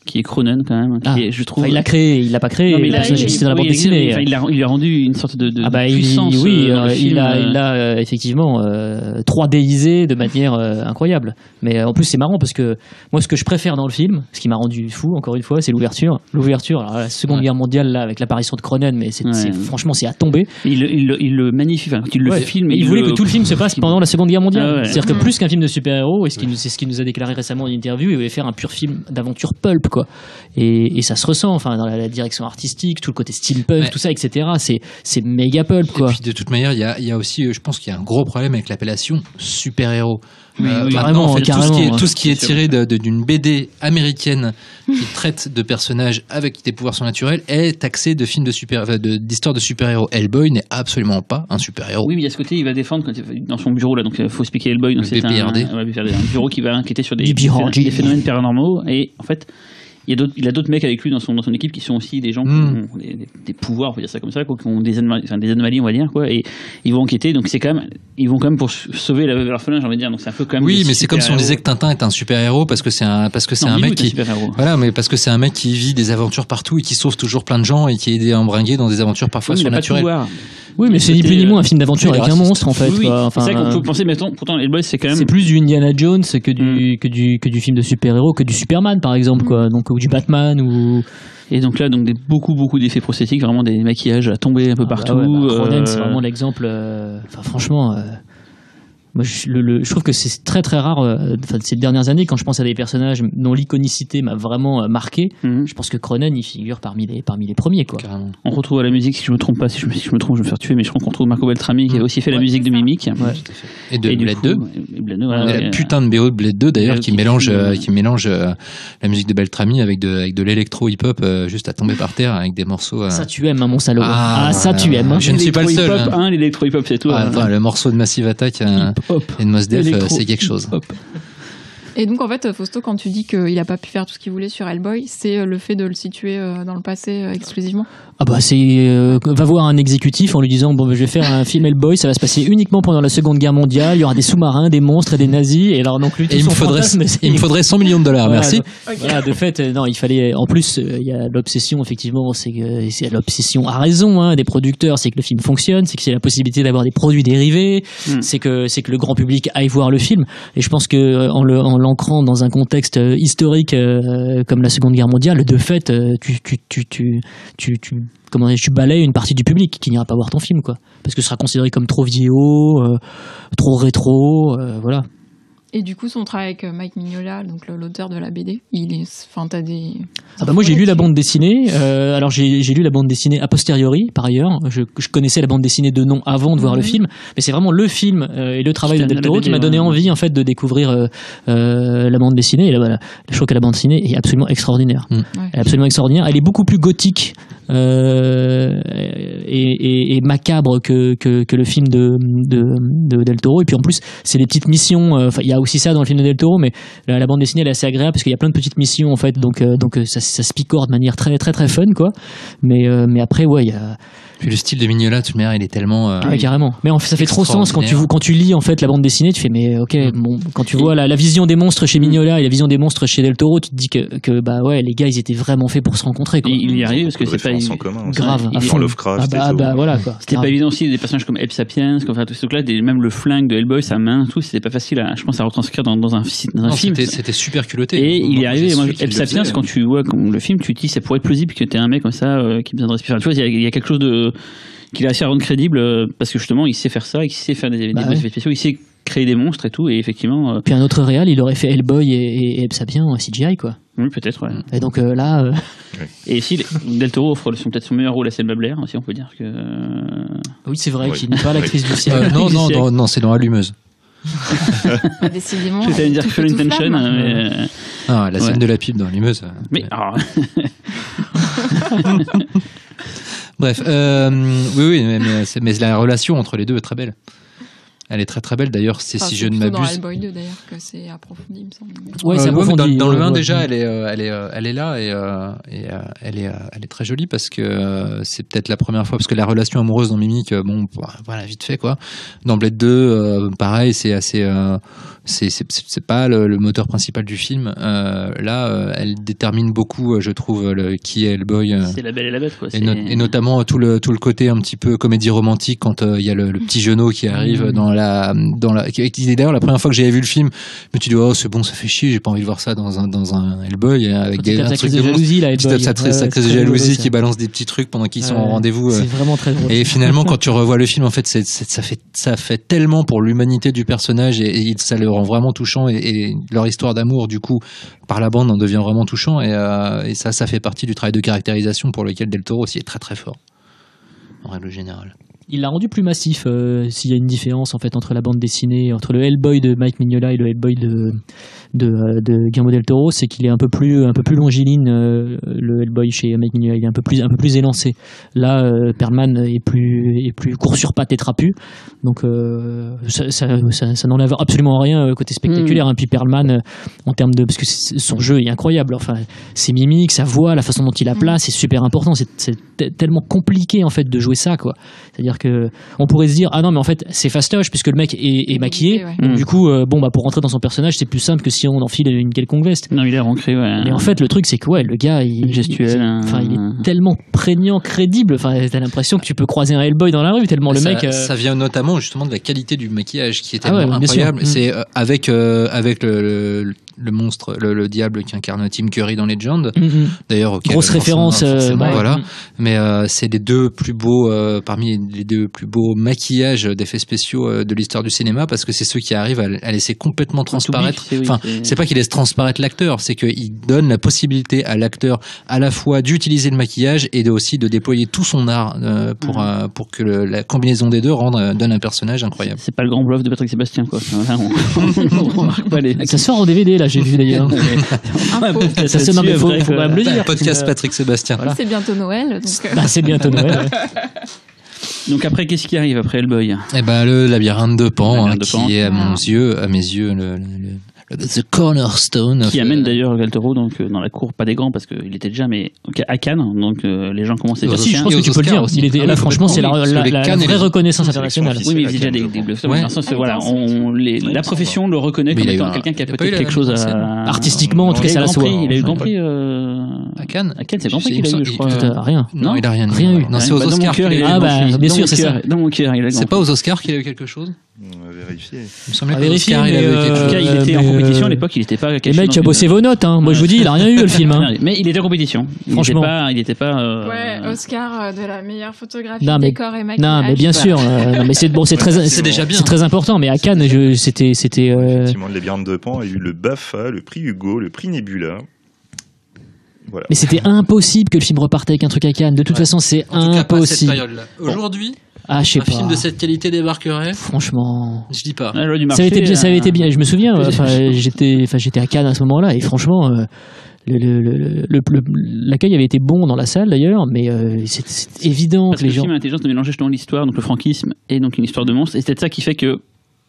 Qui est Cronen quand même, je trouve. Enfin, il l'a créé, il l'a pas créé. Non, mais il existait dans la bande dessinée. Il lui a rendu une sorte de puissance. Il l'a effectivement 3Disé de manière incroyable. Mais en plus c'est marrant parce que moi ce que je préfère dans le film, ce qui m'a rendu fou encore une fois, c'est l'ouverture. Alors la Seconde Guerre mondiale là avec l'apparition de Cronen, mais franchement c'est à tomber. Il le magnifie, il le filme. Il voulait que tout le film se passe pendant la Seconde Guerre mondiale. C'est-à-dire que plus qu'un film de super-héros, et c'est ce qu'il nous a déclaré récemment en interview, il voulait faire un pur film d'aventure pulp. Et ça se ressent, enfin, dans la direction artistique, tout le côté steampunk, tout ça, etc. C'est méga pulp, quoi. Et puis de toute manière, il y a aussi, je pense qu'il y a un gros problème avec l'appellation super-héros. Carrément, en fait, tout ce qui est tiré d'une BD américaine qui traite de personnages avec des pouvoirs surnaturels est taxé de films d'histoire de super-héros. Hellboy n'est absolument pas un super-héros. Oui, mais il y a ce côté, il va défendre dans son bureau là, donc il faut expliquer Hellboy. Donc c'est un bureau qui va enquêter sur des phénomènes paranormaux, et en fait. Il a d'autres mecs avec lui dans son équipe qui sont aussi des gens qui ont des pouvoirs, on peut dire ça comme ça, quoi, qui ont des anomalies, on va dire, quoi, et ils vont enquêter, donc ils vont quand même pour sauver l'orphelin, j'ai envie de dire, donc c'est un peu quand même. Oui, mais c'est comme si on disait que Tintin est un super-héros parce que c'est un mec qui. Voilà, mais parce que c'est un mec qui vit des aventures partout et qui sauve toujours plein de gens et qui est aidé à embringuer dans des aventures parfois surnaturelles. Oui, mais c'est ni plus ni moins un film d'aventure avec un monstre en fait. Oui, c'est ça qu'on peut penser, mais pourtant Hellboy c'est quand même. C'est plus du Indiana Jones que du film de super-héros, que du Superman par exemple, quoi. Donc ou du Batman ou. Et donc là, beaucoup d'effets prosthétiques, vraiment des maquillages à tomber un peu partout. Cronen, c'est vraiment l'exemple. Enfin franchement. Moi, je trouve que c'est très très rare ces dernières années, quand je pense à des personnages dont l'iconicité m'a vraiment marqué. Je pense que Cronen il figure parmi les premiers, quoi. Carrément. On retrouve à la musique, si je me trompe pas, si je me trompe je vais me faire tuer, mais je crois qu'on retrouve Marco Beltrami qui a aussi fait la musique de Mimic. Et de Blade 2. La putain de BO de Blade 2 d'ailleurs qui mélange la musique de Beltrami avec de l'électro hip-hop juste à tomber par terre avec des morceaux. Ça tu aimes, hein, mon salaud. Ça tu aimes. Je ne suis pas le seul. L'électro-hip-hop, c'est tout. Attends, le morceau de Massive Attack et de Mos Def, c'est quelque chose. Et donc en fait, Fausto, quand tu dis qu'il n'a pas pu faire tout ce qu'il voulait sur Hellboy, c'est le fait de le situer dans le passé exclusivement? Ah bah va voir un exécutif en lui disant bon, je vais faire un film Hellboy, ça va se passer uniquement pendant la Seconde Guerre mondiale, il y aura des sous-marins, des monstres et des nazis, et alors donc lui, il me faudrait $100 millions, voilà, merci. Voilà, de fait, non, il fallait, en plus, il y a l'obsession, effectivement, c'est l'obsession à raison, hein, des producteurs, c'est que le film fonctionne, c'est que c'est la possibilité d'avoir des produits dérivés, c'est que le grand public aille voir le film, et je pense que en l'ancrant dans un contexte historique comme la Seconde Guerre mondiale, de fait, tu balayes une partie du public qui n'ira pas voir ton film, quoi, parce que ce sera considéré comme trop vieillot, trop rétro, voilà. Et du coup, son travail avec Mike Mignola, donc l'auteur de la BD, t'as des... moi, j'ai lu la bande dessinée. Alors, j'ai lu la bande dessinée a posteriori, par ailleurs. Je connaissais la bande dessinée de nom avant de voir le film. Mais c'est vraiment le film et le travail de Del Toro qui m'a donné envie, en fait, de découvrir la bande dessinée. Et là, voilà, je trouve que la bande dessinée est absolument extraordinaire. Elle est absolument extraordinaire. Elle est beaucoup plus gothique et macabre que le film de Del Toro. Et puis, en plus, c'est des petites missions. Il y a aussi ça dans le film de Del Toro, mais la bande dessinée elle est assez agréable parce qu'il y a plein de petites missions en fait, donc ça se picore de manière très très très fun, quoi. Mais après il y a puis le style de Mignola, de toute manière, il est tellement carrément. Mais en fait, ça fait trop sens quand tu lis en fait la bande dessinée, tu fais mais ok, bon, quand tu vois la vision des monstres chez Mignola et la vision des monstres chez Del Toro, tu te dis que bah ouais, les gars ils étaient vraiment faits pour se rencontrer, quoi. Il y arrive parce que c'est pas grave à fond. Lovecraft, voilà, quoi. C'était pas évident aussi, des personnages comme Eb Sapiens, comme tout ce truc là, même le flingue de Hellboy, sa main, tout, c'était pas facile je pense à retranscrire dans un film. C'était super culotté. Et il y arrivé, moi Eb Sapiens, quand tu vois le film, tu te dis ça pourrait être plausible que t'aies un mec comme ça qui a besoin de respirer. Tu vois, il y a quelque chose de qu'il a réussi à rendre crédible parce que justement il sait faire ça, il sait faire des effets spéciaux, il sait créer des monstres et tout, et effectivement puis un autre réal il aurait fait Hellboy et Eb Sapiens en CGI, quoi. Oui, peut-être, ouais. Et donc là et ici Del Toro offre peut-être son meilleur rôle à Selma Blair, si on peut dire que oui, c'est vrai qu'il n'est pas l'actrice du siècle. Non, c'est dans Allumeuse. Décidément. Je vais dire Full Intention, mais la scène de la pipe dans Allumeuse. Mais Bref, oui, mais la relation entre les deux est très belle. Elle est très très belle d'ailleurs, si je ne m'abuse. Dans Hellboy 2 d'ailleurs que c'est approfondi, il me semble. Ouais, c'est approfondi. Dans le 1 déjà, elle est là et elle est très jolie parce que c'est peut-être la première fois, parce que la relation amoureuse dans Mimic, voilà, vite fait, quoi. Dans Blade 2, pareil, c'est assez c'est pas le moteur principal du film. Là, elle détermine beaucoup, je trouve, qui est Hellboy. C'est la belle et la bête, quoi. Et notamment tout le côté un petit peu comédie romantique quand il y a le petit genou qui arrive d'ailleurs la première fois que j'avais vu le film, je me suis dit c'est bon, ça fait chier, j'ai pas envie de voir ça dans un Hellboy avec des trucs de jalousie là, sa crise de jalousie qui balance des petits trucs pendant qu'ils sont en rendez-vous. C'est vraiment très drôle. Et finalement quand tu revois le film, en fait ça fait tellement pour l'humanité du personnage et ça le rend vraiment touchant et leur histoire d'amour du coup par la bande en devient vraiment touchant et ça fait partie du travail de caractérisation pour lequel Del Toro aussi est très très fort en règle générale. Il l'a rendu plus massif, s'il y a une différence en fait entre la bande dessinée, entre le Hellboy de Mike Mignola et le Hellboy de Guillermo del Toro, c'est qu'il est un peu plus longiligne. Le Hellboy chez Mike Mignola, il est un peu plus élancé. Là, Perlman est plus court sur pattes et trapu, donc ça n'enlève absolument rien côté spectaculaire. Puis Perlman, en termes de, parce que son jeu est incroyable. Enfin, ses mimiques, sa voix, la façon dont il la place, c'est super important. C'est tellement compliqué en fait de jouer ça, quoi. C'est-à-dire que on pourrait se dire non mais en fait c'est fastoche puisque le mec est maquillé, donc du coup pour rentrer dans son personnage c'est plus simple que si on enfile une quelconque veste. Non, il est ancré, ouais. Mais en fait le truc c'est que le gars il est tellement prégnant, crédible, t'as l'impression que tu peux croiser un Hellboy dans la rue tellement le mec ça vient notamment justement de la qualité du maquillage qui est tellement incroyable. C'est avec le monstre, le diable qui incarne Tim Curry dans Legend. D'ailleurs, grosse référence. Voilà. Mais c'est les deux plus beaux, parmi les deux plus beaux maquillages d'effets spéciaux de l'histoire du cinéma, parce que c'est ceux qui arrivent à laisser complètement transparaître. C'est pas qu'ils laissent transparaître l'acteur, c'est qu'ils donnent la possibilité à l'acteur à la fois d'utiliser le maquillage et aussi de déployer tout son art pour que la combinaison des deux donne un personnage incroyable. C'est pas le grand bluff de Patrick Sébastien, quoi. Là, on remarque pas les. Ça sort en DVD, là, j'ai vu d'ailleurs. Ça se mais faut quand même le dire. Podcast Patrick Sébastien. Voilà. C'est bientôt Noël. C'est bientôt Noël. Donc après, qu'est-ce qui arrive après Hellboy ? Eh ben, le labyrinthe de Pan, qui est à mes yeux, The Cornerstone. Qui amène d'ailleurs Del Toro donc dans la cour, pas des grands parce qu'il était déjà, mais à Cannes, donc les gens commencent à dire. Si, je pense que tu peux le dire. Il était là, franchement, c'est la vraie reconnaissance internationale. Oui, mais il faisait déjà des bluffs. Dans le sens, voilà, la profession le reconnaît comme étant quelqu'un qui a peut-être quelque chose à. Artistiquement, en tout cas, c'est la soirée. Il a eu le Grand Prix à Cannes. À Cannes, c'est le Grand Prix qu'il a eu, je crois. Rien. Non, il a rien eu. Non, c'est aux Oscars. Ah bah, bien sûr, c'est ça. Dans mon cœur, il a. C'est pas aux Oscars qu'il a eu quelque chose ? On va vérifier. Il me semblait qu'aux Oscars, il avait eu quelque chose. Il était en compétition à l'époque, il était pas. Le mec a bossé vos notes, hein. Moi je vous dis, il a rien eu le film. Mais il était en compétition. Franchement. Il était pas. Ouais, Oscar de la meilleure photographie, décor et maquillage. Non, mais bien sûr. Mais c'est déjà bien. C'est très important. Mais à Cannes, c'était. Effectivement, le labyrinthe de Pan a eu le BAFTA, le prix Hugo, le prix Nebula. Voilà. Mais c'était impossible que le film reparte avec un truc à Cannes. De toute façon, c'est impossible. Aujourd'hui. Ah, je sais pas. Un film de cette qualité débarquerait. Franchement. Je dis pas. Ça avait été bien. Je me souviens, j'étais à Cannes à ce moment-là et franchement, l'accueil avait été bon dans la salle d'ailleurs, mais c'est évident parce que les gens. Le film a l'intelligence de mélanger justement l'histoire, donc le franquisme et donc une histoire de monstre. Et c'est peut-être ça qui fait que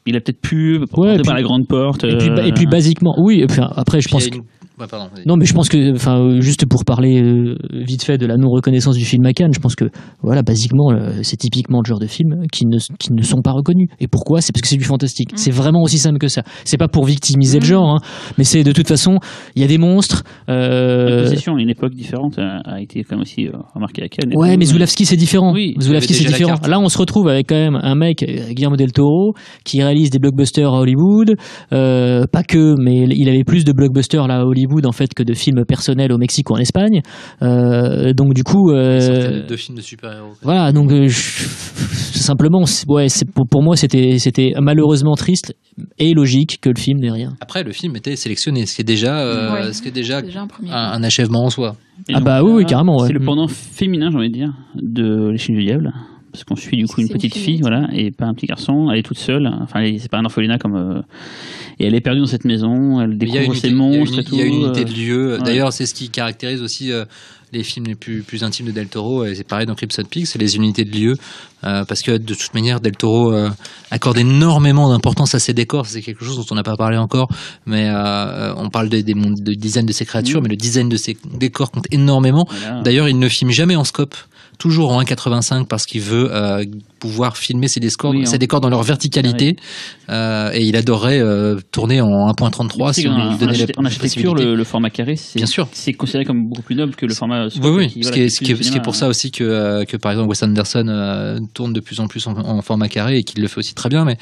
il a peut-être pu passer par la grande porte. Et puis basiquement, oui. Après, je pense que. Ouais, pardon, non, mais je pense que, juste pour parler vite fait de la non-reconnaissance du film à Cannes, je pense que, voilà, basiquement, c'est typiquement le genre de film qui ne sont pas reconnus. Et pourquoi ? C'est parce que c'est du fantastique. C'est vraiment aussi simple que ça. C'est pas pour victimiser le genre, hein, mais c'est de toute façon, il y a des monstres. La possession à une époque différente a été quand même aussi remarquée à Cannes. Ouais, mais Zulawski, c'est différent. Oui, Zulawski, c'est différent. Là, on se retrouve avec quand même un mec, Guillermo del Toro, qui réalise des blockbusters à Hollywood. Pas que, mais il avait plus de blockbusters là à Hollywood en fait que de films personnels au Mexique ou en Espagne, donc du coup deux films de super-héros. Voilà, donc simplement pour moi c'était malheureusement triste et logique que le film n'ait rien. Après le film était sélectionné, ce qui est déjà un achèvement en soi. Et donc, oui carrément. C'est le pendant féminin, j'ai envie de dire, de Les Chines du Diable. Parce qu'on suit du coup une petite fille, voilà, et pas un petit garçon. Elle est toute seule. Enfin, c'est pas un orphelinat comme. Et elle est perdue dans cette maison. Elle découvre ses monstres et tout. Il y a une unité de lieu. Ouais. D'ailleurs, c'est ce qui caractérise aussi les films les plus intimes de Del Toro. Et c'est pareil dans Crimson Peak, c'est les unités de lieu. Parce que de toute manière, Del Toro accorde énormément d'importance à ses décors. C'est quelque chose dont on n'a pas parlé encore. Mais on parle de design de ses créatures, mais le design de ses décors compte énormément. Voilà. D'ailleurs, il ne filme jamais en scope. Toujours en 1,85 parce qu'il veut pouvoir filmer ses décors dans leur verticalité. Et il adorerait tourner en 1.33 si on lui donnait en architecture, le format carré, c'est considéré comme beaucoup plus noble que le format scope. Oui. Ce qui est pour ça aussi que par exemple Wes Anderson tourne de plus en plus en format carré et qu'il le fait aussi très bien. Mais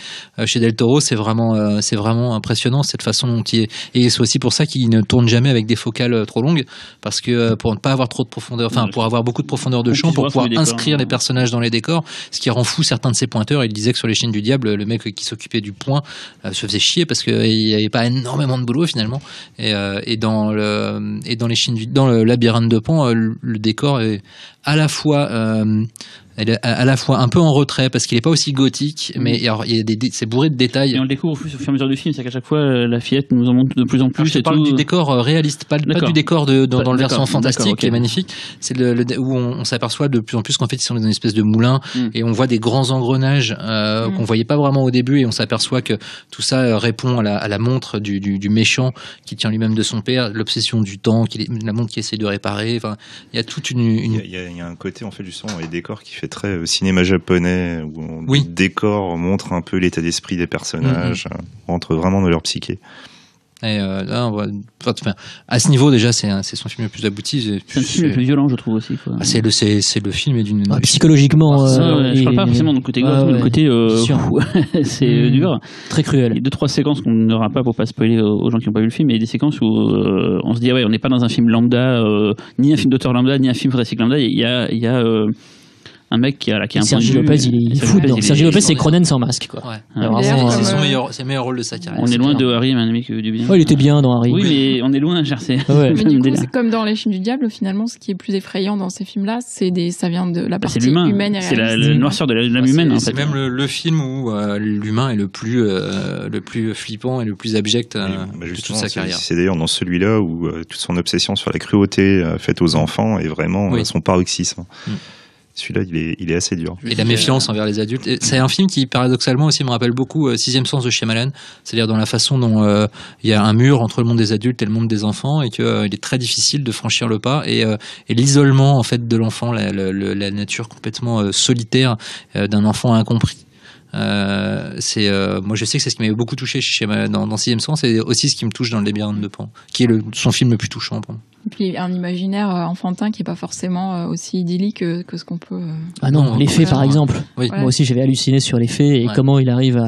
chez Del Toro, c'est vraiment impressionnant cette façon dont il est. Et c'est aussi pour ça qu'il ne tourne jamais avec des focales trop longues, parce que pour ne pas avoir trop de profondeur, pour avoir beaucoup de profondeur de champ, pour pouvoir inscrire les personnages dans les décors, ce qui rend fou certains de ses pointeurs. Il disait que sur Les Chines du Diable, le mec qui s'occupait du point se faisait chier parce qu'il n'y avait pas énormément de boulot finalement. Et dans le labyrinthe de Pan, le décor est à la fois un peu en retrait parce qu'il n'est pas aussi gothique, mais alors, c'est bourré de détails. Et on le découvre au fur et à mesure du film, c'est qu'à chaque fois la fillette nous en montre de plus en plus. Alors, je parle du décor réaliste, pas du décor dans le versant fantastique qui est magnifique. C'est où on s'aperçoit de plus en plus qu'en fait ils sont dans une espèce de moulin et on voit des grands engrenages qu'on voyait pas vraiment au début, et on s'aperçoit que tout ça répond à la montre du méchant qui tient lui-même de son père, l'obsession du temps, la montre qui essaie de réparer. Enfin, il y a toute une. Il y a un côté en fait justement dans les décors qui fait très cinéma japonais où les décors montrent un peu l'état d'esprit des personnages, rentrent vraiment dans leur psyché. Et là, à ce niveau déjà, c'est son film le plus abouti. C'est un film le plus violent, je trouve aussi. Quoi. C'est le film est d'une psychologiquement. Je parle pas forcément du côté gore, mais le côté c'est dur. Très cruel. Il y a 2-3 séquences qu'on n'aura pas pour pas spoiler aux gens qui n'ont pas vu le film, et des séquences où on se dit on n'est pas dans un film lambda, ni un film d'auteur lambda, ni un film fantastique lambda. Il y a un mec qui a un Sergi point de Lopez, vue, il est fou. Sergi Lopez, c'est Cronen sans masque, quoi. Ouais. Alors, c'est le meilleur rôle de sa carrière. On est loin de Harry, un ami du bien. Il était bien dans Harry. Oui, mais on est loin, c'est. Ouais. Mais du coup, c'est comme dans Les Films du Diable, finalement, ce qui est plus effrayant dans ces films-là, ça vient de la partie humaine et réaliste. C'est la noirceur de l'âme humaine, en fait. C'est même le film où l'humain est le plus flippant et le plus abject de toute sa carrière. C'est d'ailleurs dans celui-là où toute son obsession sur la cruauté faite aux enfants est vraiment son paroxysme. Celui-là, il est assez dur. Et la méfiance envers les adultes. Et c'est un film qui, paradoxalement, aussi me rappelle beaucoup Sixième Sens de Shyamalan. C'est-à-dire dans la façon dont il y a un mur entre le monde des adultes et le monde des enfants, et qu'il est très difficile de franchir le pas. Et l'isolement, en fait, de l'enfant, la nature complètement solitaire d'un enfant incompris. Moi je sais que c'est ce qui m'avait beaucoup touché dans Sixième Sens, et aussi ce qui me touche dans Le Labyrinthe de Pan, qui est son film le plus touchant pour moi. Et puis un imaginaire enfantin qui est pas forcément aussi idyllique que ce qu'on peut. Ah non, les fées par exemple. Oui. Moi aussi j'avais halluciné sur les fées et comment il arrive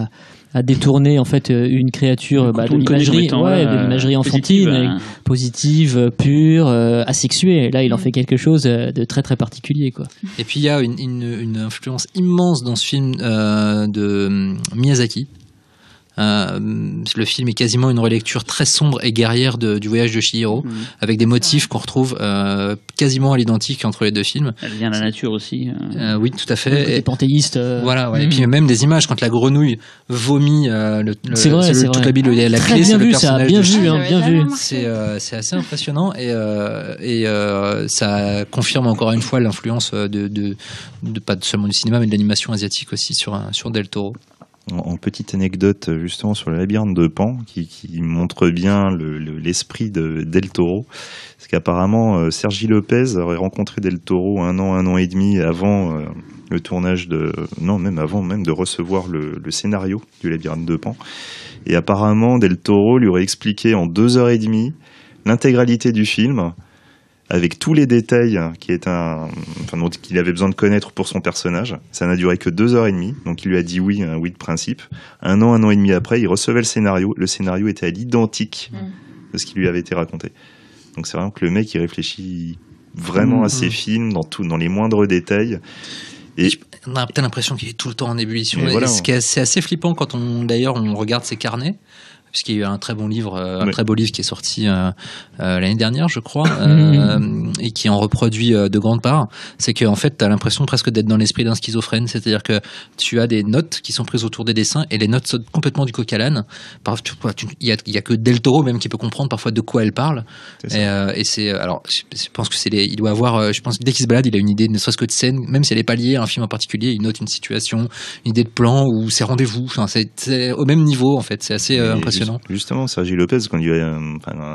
à détourner en fait une créature de l'imagerie enfantine, positive, pure, asexuée. Et là, il en fait quelque chose de très très particulier, quoi. Et puis il y a une influence immense dans ce film de Miyazaki. Le film est quasiment une relecture très sombre et guerrière du voyage de Chihiro, avec des motifs qu'on retrouve quasiment à l'identique entre les deux films. Elle vient de la nature aussi. Oui, tout à fait. Et panthéiste. Voilà, ouais. Et puis même des images quand la grenouille vomit c'est vrai. toute la Bible, la très clé, bien c'est vu, le personnage bien vu. C'est assez impressionnant et ça confirme encore une fois l'influence de pas seulement du cinéma mais de l'animation asiatique aussi sur Del Toro. En petite anecdote justement sur le labyrinthe de Pan qui montre bien l'esprit de Del Toro, c'est qu'apparemment Sergi Lopez aurait rencontré Del Toro un an et demi avant le tournage avant de recevoir le scénario du labyrinthe de Pan, et apparemment Del Toro lui aurait expliqué en 2h30 l'intégralité du film avec tous les détails dont il avait besoin de connaître pour son personnage. Ça n'a duré que 2h30, donc il lui a dit oui de principe. Un an et demi après, il recevait le scénario. Le scénario était à l'identique de ce qui lui avait été raconté. Donc c'est vraiment que le mec, il réfléchit vraiment à ses films, dans les moindres détails. Et on a peut-être l'impression qu'il est tout le temps en ébullition. C'est assez flippant quand on regarde ses carnets. Puisqu'il y a eu un très beau livre qui est sorti l'année dernière, je crois, et qui en reproduit de grande part. C'est qu'en fait, tu as l'impression presque d'être dans l'esprit d'un schizophrène. C'est-à-dire que tu as des notes qui sont prises autour des dessins et les notes sautent complètement du coq à l'âne. Il y a que Del Toro même qui peut comprendre parfois de quoi elle parle. Et c'est alors, je pense que il doit avoir, je pense que dès qu'il se balade, il a une idée, ne serait-ce que de scène, même si elle n'est pas liée à un film en particulier. Il note une situation, une idée de plan ou ses rendez-vous. Enfin, c'est au même niveau en fait. C'est assez impressionnant. Justement, Sergi Lopez, quand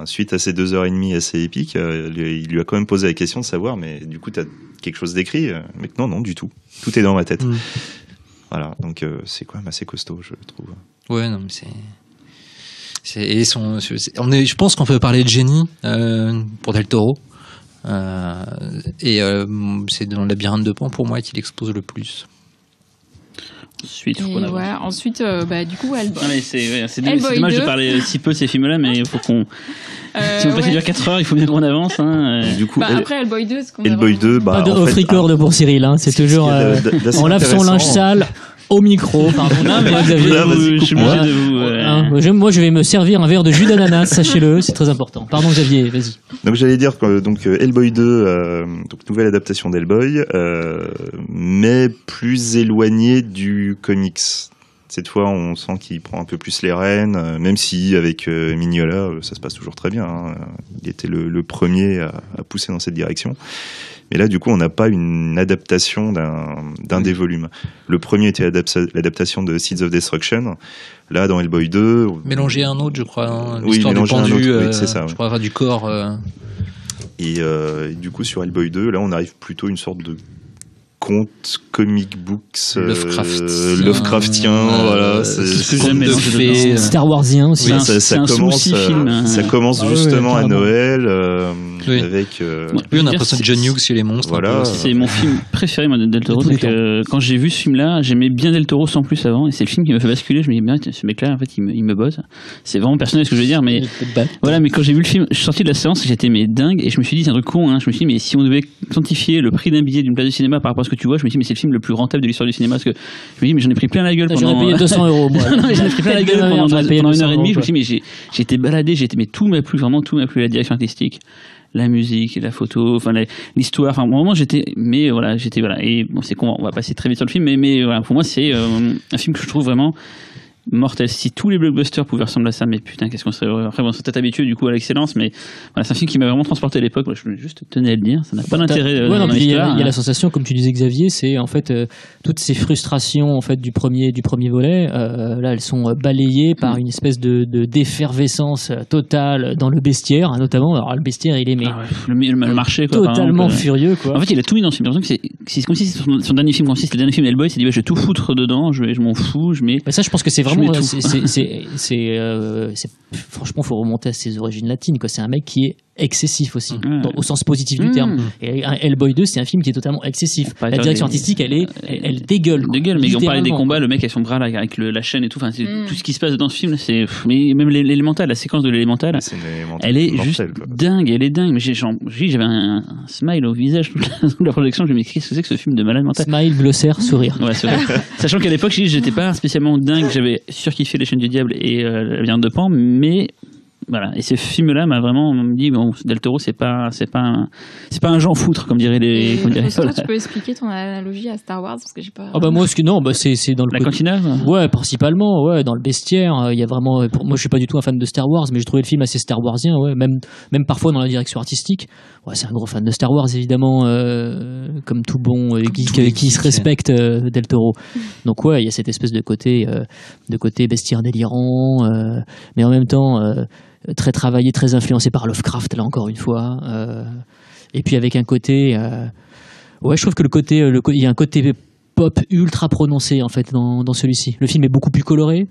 suite à ces 2h30 assez épiques, il lui a quand même posé la question de savoir, mais du coup, t'as quelque chose d'écrit? Mais non, du tout. Tout est dans ma tête. Voilà, donc c'est quand même assez costaud, je trouve. Ouais, non, mais je pense qu'on peut parler de génie pour Del Toro. C'est dans le labyrinthe de Pan pour moi qu'il expose le plus. Ensuite, du coup, Hellboy. C'est dommage de parler si peu de ces films-là, mais il faut qu'on. Si on passe dire 4 heures, il faut bien qu'on avance. Du coup, après Hellboy 2, ce qu'on Hellboy 2, pas de off-record pour Cyril. C'est toujours. On lave son linge sale. Au micro, pardon. Non, mais Xavier, je suis obligé de vous. Moi, je vais me servir un verre de jus d'ananas, sachez-le, c'est très important. Pardon, Xavier, vas-y. Donc, j'allais dire que Hellboy 2, nouvelle adaptation d'Hellboy, mais plus éloignée du comics. Cette fois, on sent qu'il prend un peu plus les rênes, même si avec Mignola, ça se passe toujours très bien. Il était le premier à pousser dans cette direction. Mais là, du coup, on n'a pas une adaptation d'un des volumes. Le premier était l'adaptation de Seeds of Destruction. Là, dans Hellboy 2... Mélangé à un autre, je crois. L'histoire du pendu, c'est ça. Je crois, du corps. Et du coup, sur Hellboy 2, là, on arrive plutôt à une sorte de contes, comic books, Lovecraftien, voilà. C'est ce que j'aime. Star Warsien aussi. Ça commence justement à Noël avec. Oui, on a l'impression de John Hughes chez les monstres. Voilà. C'est mon film préféré moi, de Del Toro. C'est que quand j'ai vu ce film-là, j'aimais bien Del Toro sans plus avant, et c'est le film qui m'a fait basculer. Je me dis, bien, ce mec-là, en fait, il me bosse. C'est vraiment personnel ce que je veux dire, mais voilà. Mais quand j'ai vu le film, je suis sorti de la séance, j'étais dingue, et je me suis dit, c'est un truc con. Hein, je me suis dit, mais si on devait quantifier le prix d'un billet d'une place de cinéma par rapport à ce que tu vois, je me suis dit, mais c'est le film le plus rentable de l'histoire du cinéma. Parce que je me dis, mais j'en ai pris plein la gueule pendant. J'aurais payé 200 €. Moi. J'en ai pris plein la gueule pendant 1h30. Je me suis dit, mais j'ai été baladé, mais tout m'a plu, la direction artistique, la musique, la photo, enfin l'histoire, enfin vraiment voilà. Et bon, c'est con, on va passer très vite sur le film, mais voilà, pour moi c'est un film que je trouve vraiment mortel. Si tous les blockbusters pouvaient ressembler à ça, mais putain, qu'est-ce qu'on serait heureux. Après, on serait peut-être habitué du coup à l'excellence, mais voilà, c'est un film qui m'a vraiment transporté à l'époque. Je juste tenais à le dire, ça n'a pas d'intérêt. Il y a la sensation, comme tu disais Xavier, c'est en fait toutes ces frustrations en fait du premier volet. Là, elles sont balayées par une espèce d'effervescence totale dans le bestiaire, notamment. Alors le bestiaire, il est le marché quoi, totalement furieux quoi. En fait, il a tout mis dans ce film. C'est comme si c'était son dernier film, comme si c'était le dernier film Hellboy. Il s'est dit, je vais tout foutre dedans, je m'en fous, je mets. Ça, je pense que c'est vraiment. Franchement, faut remonter à ses origines latines quoi. C'est un mec qui est excessif aussi, au sens positif du terme. Et un Hellboy 2, c'est un film qui est totalement excessif. La direction artistique, elle dégueule. Mais on parlait des combats, le mec avec son bras là, avec la chaîne et tout. Enfin, tout ce qui se passe dans ce film, c'est. Mais même l'élémental, la séquence de l'élémental, elle est juste dingue. Elle est dingue. Mais j'avais un smile au visage toute la projection. Je me dis, qu'est-ce que c'est que ce film de malade mental? Smile, glossaire, sourire. Ouais, c'est vrai. Sachant qu'à l'époque, j'étais pas spécialement dingue. J'avais surkiffé Les Chaînes du Diable et La Labyrinthe de Pan, mais voilà. Et ce film-là m'a vraiment dit, bon, Del Toro, c'est pas un Jean foutre, comme diraient les. Tu peux expliquer ton analogie à Star Wars, parce que j'ai pas. Ah bah moi, c'est dans le cantina. Ouais, principalement, ouais, dans le bestiaire. Il y a vraiment. Moi, je suis pas du tout un fan de Star Wars, mais j'ai trouvé le film assez Star Warsien, ouais. Même parfois dans la direction artistique. Ouais, c'est un gros fan de Star Wars, évidemment, comme tout bon geek qui se respecte, Del Toro. Donc ouais, il y a cette espèce de côté bestiaire délirant, mais en même temps. Très travaillé, très influencé par Lovecraft, là encore une fois. Et puis avec un côté... je trouve que il y a un côté pop ultra prononcé en fait dans celui-ci. Le film est beaucoup plus coloré.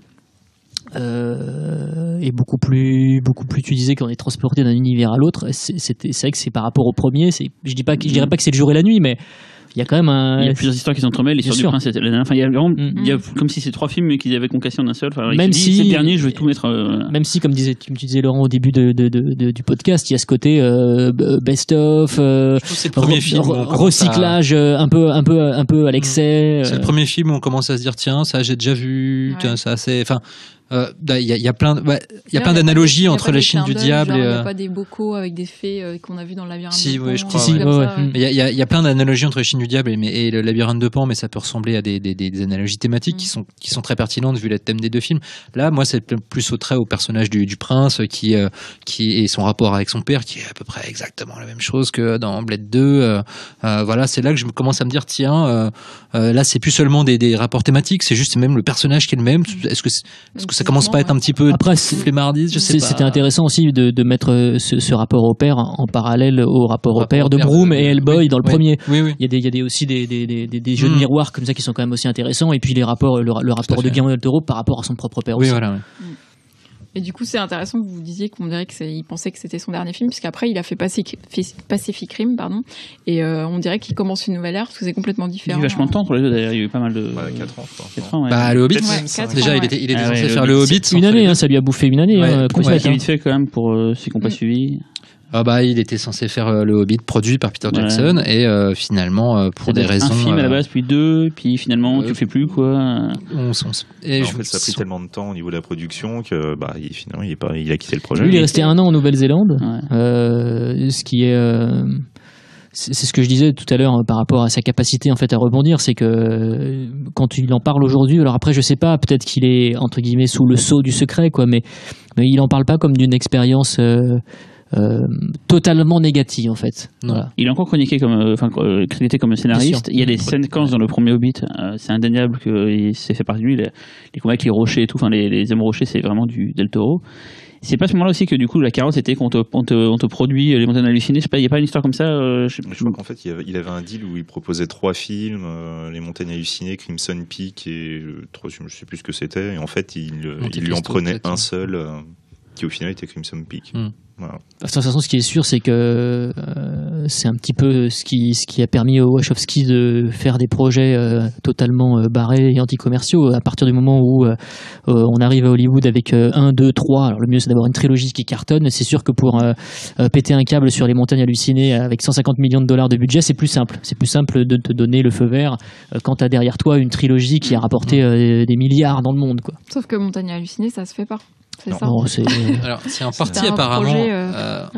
Et beaucoup plus tu disais qu'on est transporté d'un univers à l'autre. C'est vrai que c'est par rapport au premier. Je dirais pas que c'est le jour et la nuit, mais il y a quand même il y a plusieurs histoires qui s'entremêlent. L'histoire du prince, il y a vraiment, il y a comme si c'est trois films qu'ils avaient concassé en un seul. Enfin, même si c'est le dernier, je vais tout mettre. Même si, comme tu disais Laurent au début du podcast, il y a ce côté best of, c'est le premier film recyclage un peu à l'excès. C'est le premier film où on commence à se dire tiens, ça j'ai déjà vu, ça c'est, enfin. Il y a plein d'analogies entre La Chine du Diable et. Il n'y a pas des bocaux avec des fées qu'on a vu dans le Labyrinthe de Pan. Oui, je crois. Il y a plein d'analogies entre La Chine du Diable et le Labyrinthe de Pan, mais ça peut ressembler à des analogies thématiques qui sont très pertinentes vu le thème des deux films. Là, moi, c'est plus au trait au personnage du prince qui et son rapport avec son père, qui est à peu près exactement la même chose que dans Blade 2. Voilà, c'est là que je commence à me dire tiens, là, c'est plus seulement des rapports thématiques, c'est juste même le personnage qui est le même. Est-ce que ça commence pas à être un petit peu flemmardise, je sais pas. C'était intéressant aussi de mettre ce rapport au père en parallèle au rapport au père de Broom et Hellboy dans le premier. Oui. Il y a aussi des jeux de miroirs comme ça qui sont quand même aussi intéressants, et puis le rapport de Guillermo del Toro par rapport à son propre père aussi. Oui, voilà. Et du coup, c'est intéressant que vous disiez qu'on dirait qu'il pensait que c'était son dernier film, puisqu'après, il a fait Pacific Rim, et on dirait qu'il commence une nouvelle ère, parce que c'est complètement différent. Il y a eu vachement de temps pour les deux, d'ailleurs. Il y a eu pas mal de. 4 ans, je crois. 4 ans, ouais. Bah, le Hobbit, déjà, il était censé faire le Hobbit. Une année, ça lui a bouffé une année. Complètement vite fait, quand même, pour ceux qui n'ont pas suivi. Il était censé faire le Hobbit produit par Peter Jackson et finalement pour des raisons. Un film à la base, puis deux, puis finalement tu le fais plus quoi. En fait, ça a pris tellement de temps au niveau de la production que finalement il a quitté le projet. Lui, il est resté 1 an en Nouvelle-Zélande, ce qui est. C'est ce que je disais tout à l'heure par rapport à sa capacité en fait à rebondir, c'est que quand il en parle aujourd'hui, alors après je sais pas, peut-être qu'il est entre guillemets sous le sceau du secret quoi, mais il en parle pas comme d'une expérience totalement négative en fait. Voilà. Il est encore crédité comme scénariste. Il y a des séquences dans le premier Hobbit, c'est indéniable que c'est fait par lui. Les combats avec les rochers et tout, les hommes rochers, c'est vraiment du Del Toro. C'est pas à ce moment-là aussi que du coup la carotte c'était qu'on te produit les montagnes hallucinées. Je sais pas, il y a pas une histoire comme ça. Je crois qu'en fait il avait un deal où il proposait 3 films, les montagnes hallucinées, Crimson Peak et le troisième, je sais plus ce que c'était. Et en fait il lui en prenait un seul, qui au final était Crimson Peak. Voilà. De toute façon, ce qui est sûr, c'est que c'est un petit peu ce qui a permis aux Wachowski de faire des projets totalement barrés et anti-commerciaux. À partir du moment où on arrive à Hollywood avec 1, 2, 3, alors le mieux c'est d'avoir une trilogie qui cartonne. C'est sûr que pour péter un câble sur les montagnes hallucinées avec 150 millions de dollars de budget, c'est plus simple. C'est plus simple de te donner le feu vert quand tu as derrière toi une trilogie qui a rapporté des milliards dans le monde, quoi. Sauf que montagnes hallucinées, ça se fait pas. C'est ça. Non, c'est... Alors, c'est en partie apparemment.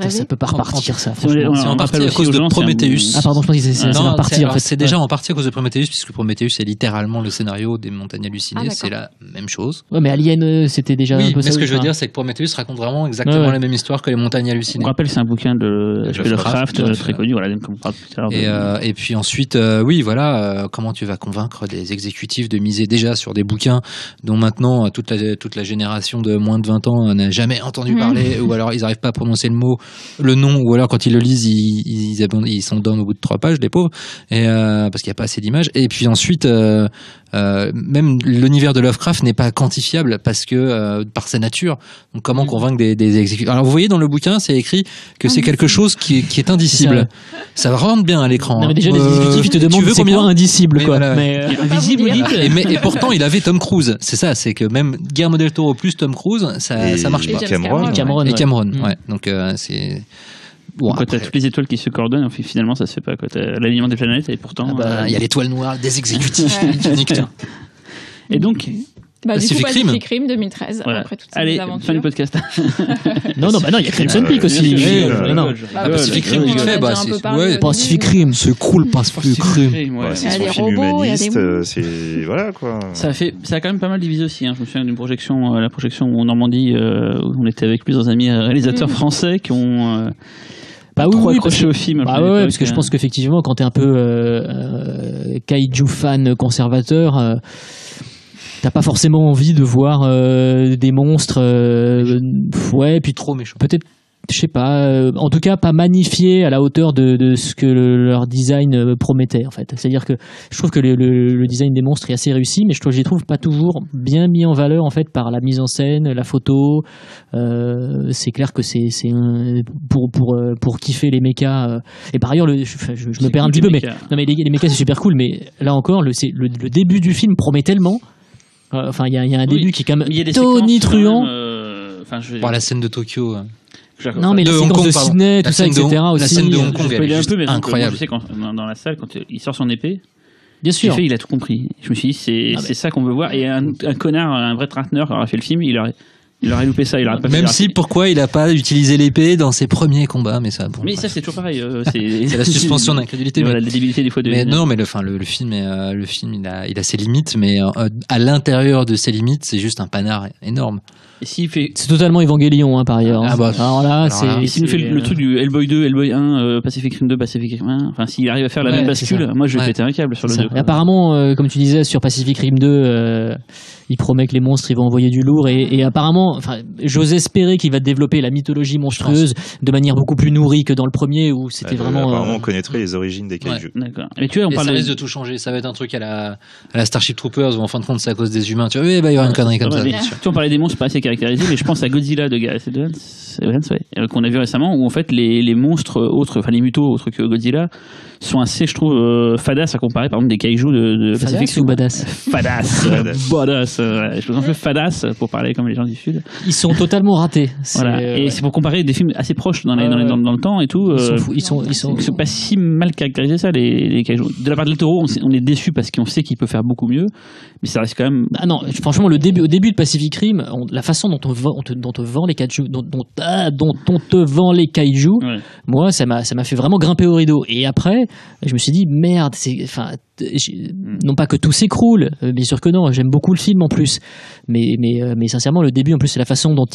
ça peut pas repartir, ça. C'est en partie à cause de Prometheus. Ah, pardon, je pense que c'est en partie. En fait. C'est déjà en partie à cause de Prometheus, puisque Prometheus, c'est littéralement le scénario des montagnes hallucinées. C'est la même chose. Ouais, mais Alien, c'était déjà un peu ça. Mais ce que je veux dire, c'est que Prometheus raconte vraiment exactement la même histoire que les montagnes hallucinées. On rappelle, c'est un bouquin de Lovecraft, très connu, voilà, comme on parle plus tard. Et puis ensuite, comment tu vas convaincre des exécutifs de miser déjà sur des bouquins dont maintenant toute la génération de moins de 20 ans n'a jamais entendu parler, ou alors ils n'arrivent pas à prononcer le nom, ou alors quand ils le lisent, ils sont down au bout de 3 pages, les pauvres, et parce qu'il n'y a pas assez d'images. Et puis ensuite, même l'univers de Lovecraft n'est pas quantifiable parce que par sa nature. Donc comment convaincre des exécutifs? Alors vous voyez dans le bouquin, c'est écrit que c'est quelque chose qui est indicible. Ça rentre bien à l'écran. Non, mais déjà les exécutifs ils te demandent c'est quoi indicible, quoi. Voilà. Mais invisible, et pourtant il avait Tom Cruise. C'est ça, c'est que même Guillermo del Toro plus Tom Cruise, ça marche pas. Cameron. Ouais. Donc c'est bon, quand t'as toutes les étoiles qui se coordonnent, finalement ça se fait pas. T'as l'alignement des planètes et pourtant il y a l'étoile noire des exécutifs. Et donc Pacific Rim 2013. Voilà. Après toutes ces allez, aventures. fin du podcast. non, il y a Crimson Peak aussi. Pacific Rim vite fait, Pacific Rim, c'est cool, Pacific Rim. C'est son film humaniste, c'est voilà quoi. Ça a quand même pas mal divisé aussi. Je me souviens d'une projection, la projection en Normandie, où on était avec plusieurs amis réalisateurs français qui ont trop accroché au film. Parce que je pense qu'effectivement, quand t'es un peu kaiju fan conservateur, t'as pas forcément envie de voir des monstres puis trop méchants. Peut-être, je sais pas, en tout cas pas magnifiés à la hauteur de ce que leur design promettait en fait. C'est-à-dire que je trouve que le design des monstres est assez réussi, mais je les trouve pas toujours bien mis en valeur en fait par la mise en scène, la photo. C'est clair que c'est pour kiffer les mechas. Et par ailleurs, je me perds un petit peu, mais les mechas c'est super cool, mais là encore le début du film promet tellement. Enfin, il y a un début qui est quand même tonitruant. La scène de Tokyo. Non, mais la séquence de Sydney, tout ça, etc. La scène de Hong Kong, elle est un peu, mais incroyable. Je sais dans la salle, quand il sort son épée, bien sûr, il a tout compris. Je me suis dit, c'est ça qu'on veut voir. Et un connard, un vrai trentenaire qui aura fait le film, il aurait loupé ça. Même si, pourquoi il n'a pas utilisé l'épée dans ses premiers combats, mais ça. Bon, mais ça, c'est toujours pareil. C'est la suspension d'incrédulité. La débilité des fois de. Mais non, mais le film, il a ses limites, mais à l'intérieur de ses limites, c'est juste un panard énorme. C'est totalement Évangélion, par ailleurs. Alors là, s'il nous fait le truc du Hellboy 2, Hellboy 1, Pacific Rim 2, Pacific Rim 1, enfin, s'il arrive à faire la même bascule, moi je vais péter un câble sur le 2. Et apparemment, comme tu disais, sur Pacific Rim 2, il promet que les monstres, ils vont envoyer du lourd, et apparemment, j'ose espérer qu'il va développer la mythologie monstrueuse de manière beaucoup plus nourrie que dans le premier, où c'était vraiment. Apparemment, on connaîtrait les origines des kaiju. D'accord. Mais tu vois, ça risque de tout changer. Ça va être un truc à la Starship Troopers, où en fin de compte, c'est à cause des humains. Tu vois, il va y avoir une connerie comme ça. Tu vois, on parlait des monstres pas assez caractérisés, mais je pense à Godzilla de Gareth Evans, qu'on a vu récemment, où en fait les monstres autres, les mutos autres que Godzilla, sont assez, je trouve, fadas à comparer par exemple des kaiju de Pacific Rim. Ou badass. Badass. Je pense un peu fadas pour parler comme les gens du Sud. Ils sont totalement ratés. Et c'est pour comparer des films assez proches dans le temps et tout. Ils sont pas si mal caractérisés ça, les kaiju. De la part de Del Toro, on est déçu parce qu'on sait qu'il peut faire beaucoup mieux, mais ça reste quand même. Ah non, franchement, au début de Pacific Rim, la façon dont on te vend les kaiju, dont on te vend les kaiju, moi ça m'a fait vraiment grimper au rideau. Et après, je me suis dit merde, non pas que tout s'écroule, bien sûr que non, j'aime beaucoup le film en plus, mais sincèrement le début en plus c'est la façon dont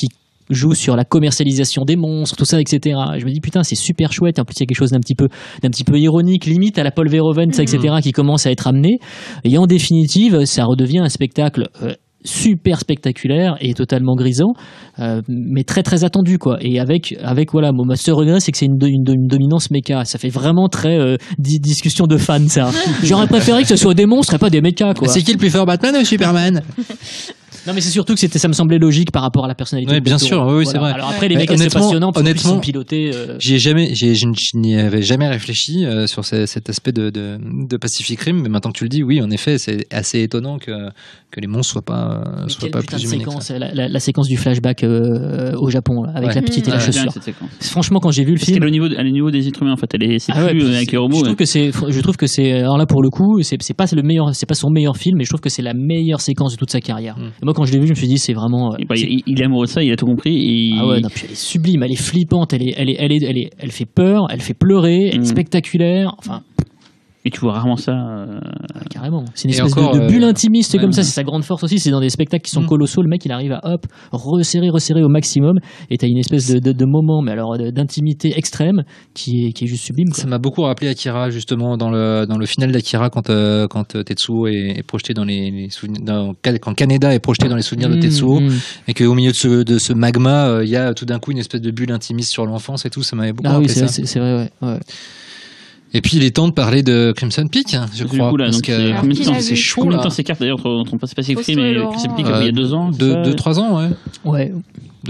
joue sur la commercialisation des monstres, tout ça, etc. Je me dis putain, c'est super chouette. En plus, il y a quelque chose d'un petit peu ironique, limite à la Paul Verhoeven, ça, etc., qui commence à être amené. Et en définitive, ça redevient un spectacle super spectaculaire et totalement grisant, mais très très attendu, quoi. Et avec voilà, mon seul regret, c'est que c'est une dominance méca. Ça fait vraiment très discussion de fans, ça. J'aurais préféré que ce soit des monstres et pas des mécas, quoi. C'est qui le plus fort, Batman ou Superman? Non, mais c'est surtout que ça me semblait logique par rapport à la personnalité. Oui, bien sûr, oui, voilà. c'est vrai. Alors après, les mecs, c'est passionnant parce qu'ils sont pilotés. Je n'y avais jamais réfléchi sur cet aspect de Pacific Rim, mais maintenant que tu le dis, oui, en effet, c'est assez étonnant que les monstres soient pas plus humains que ça. La séquence du flashback au Japon, là, avec la petite et la chaussure. Franchement, quand j'ai vu le film, au niveau des êtres humains, en fait, c'est plus avec les robots. Je trouve que c'est, alors là pour le coup, c'est pas son meilleur film, mais je trouve que c'est la meilleure séquence de toute sa carrière. Moi, quand je l'ai vu, je me suis dit, c'est vraiment. Il est amoureux de ça, il a tout compris. Ah ouais, non, puis elle est sublime, elle est flippante, elle fait peur, elle fait pleurer, elle est spectaculaire. Enfin. Et tu vois rarement ça. Carrément. C'est une espèce de bulle intimiste comme ça. C'est sa grande force aussi. C'est dans des spectacles qui sont colossaux. Le mec, il arrive à resserrer au maximum. Et t'as une espèce de moment, mais alors d'intimité extrême qui est juste sublime, quoi. Ça m'a beaucoup rappelé Akira, justement, dans le final d'Akira, quand Tetsuo est projeté dans les souvenirs, quand Kaneda est projeté dans les souvenirs de Tetsuo, et qu'au milieu de ce magma, il y a tout d'un coup une espèce de bulle intimiste sur l'enfance et tout. Ça m'avait beaucoup rappelé ça. C'est vrai, ouais. Et puis il est temps de parler de Crimson Peak, je crois. Du coup, là, parce que combien de temps c'est chaud. Combien de temps s'écarte d'ailleurs entre Pacific Rim et Crimson Peak il y a 2 ans? 2-3 ans, ouais. Ouais.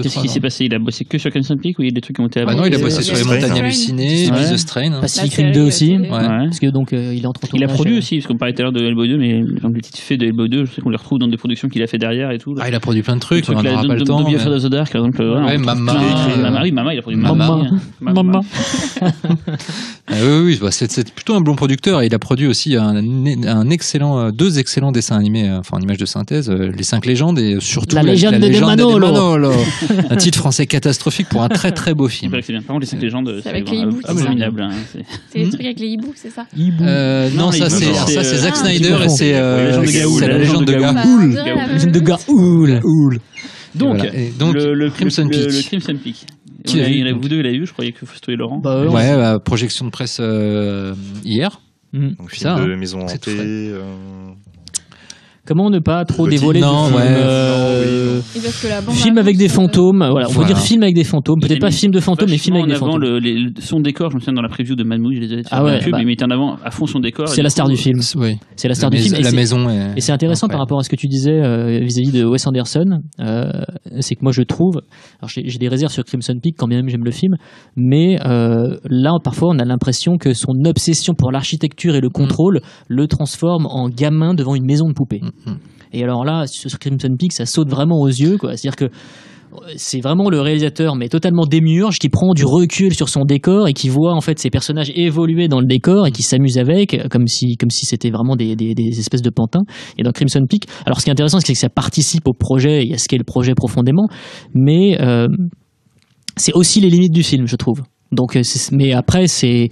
Qu'est-ce qui s'est passé? Il a bossé que sur Crimson Peak ou il y a des trucs qui ont été non, il a bossé sur les montagnes hallucinées, The Strain. Pacific Rim 2 aussi. Ouais. Parce que donc il est en train de Il a produit aussi, parce qu'on parlait tout à l'heure de Hellboy 2, mais les titres faits de Hellboy 2, je sais qu'on les retrouve dans des productions qu'il a fait derrière et tout. Il a produit plein de trucs, on n'aura pas le temps. Dobby After the Dark, par exemple. Ouais, Mama. Mama, il a produit Mama. Oui, c'est plutôt un bon producteur et il a produit aussi deux excellents dessins animés, enfin en images de synthèse, Les 5 légendes et surtout La légende de Manolo. Un titre français catastrophique pour un très très beau film. C'est bien. Par contre, Les 5 légendes, c'est avec les hiboux, abominable. C'est les trucs avec les hiboux, c'est ça? Non, ça c'est Zack Snyder et c'est la légende de Gaoul. La légende de Gaoul. Donc le Crimson Peak. Le Crimson Peak. Vous deux, il a eu, je croyais que Fausto et Laurent. Ouais, projection de presse hier. Donc film de maison hantée. Comment ne pas trop dévoiler film avec des fantômes, voilà, on peut dire film avec des fantômes, peut-être pas film de fantômes, mais film avec des fantômes. Son décor, je me souviens dans la preview de Mad Movie, je les ai sur la pub, il mettait en avant à fond son décor. C'est la star du film. Oui. C'est la star du film. La maison et c'est intéressant par rapport à ce que tu disais vis-à-vis de Wes Anderson, c'est que moi je trouve, alors j'ai des réserves sur Crimson Peak quand bien même j'aime le film, mais là parfois on a l'impression que son obsession pour l'architecture et le contrôle le transforme en gamin devant une maison de poupée. Et alors là, sur Crimson Peak, ça saute vraiment aux yeux, quoi. C'est-à-dire que c'est vraiment le réalisateur, mais totalement démiurge, qui prend du recul sur son décor et qui voit en fait ses personnages évoluer dans le décor et qui s'amuse avec, comme si c'était vraiment des espèces de pantins. Et dans Crimson Peak, alors ce qui est intéressant, c'est que ça participe au projet et à ce qu'est le projet profondément, mais c'est aussi les limites du film, je trouve. Donc, mais après, c'est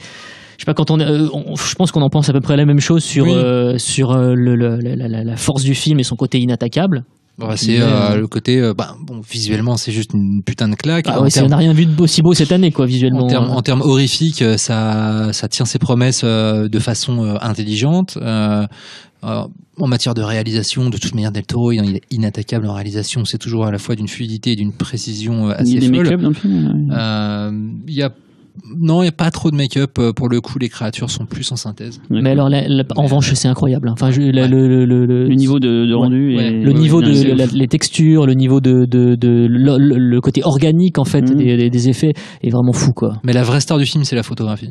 je sais pas, je pense qu'on en pense à peu près la même chose sur la force du film et son côté inattaquable. C'est le côté visuellement c'est juste une putain de claque. On n'a rien vu de aussi beau cette année, quoi, visuellement. En termes horrifiques, ça tient ses promesses de façon intelligente. En matière de réalisation, de toute manière, Del Toro, il est inattaquable en réalisation. C'est toujours à la fois d'une fluidité et d'une précision assez folle. Il y a des make-up dans le film. Non, il n'y a pas trop de make-up. Pour le coup, les créatures sont plus en synthèse. Mais alors, en revanche, c'est incroyable. Enfin, le niveau de rendu, le niveau les textures, le niveau le côté organique en fait des effets est vraiment fou, quoi. Mais la vraie star du film, c'est la photographie,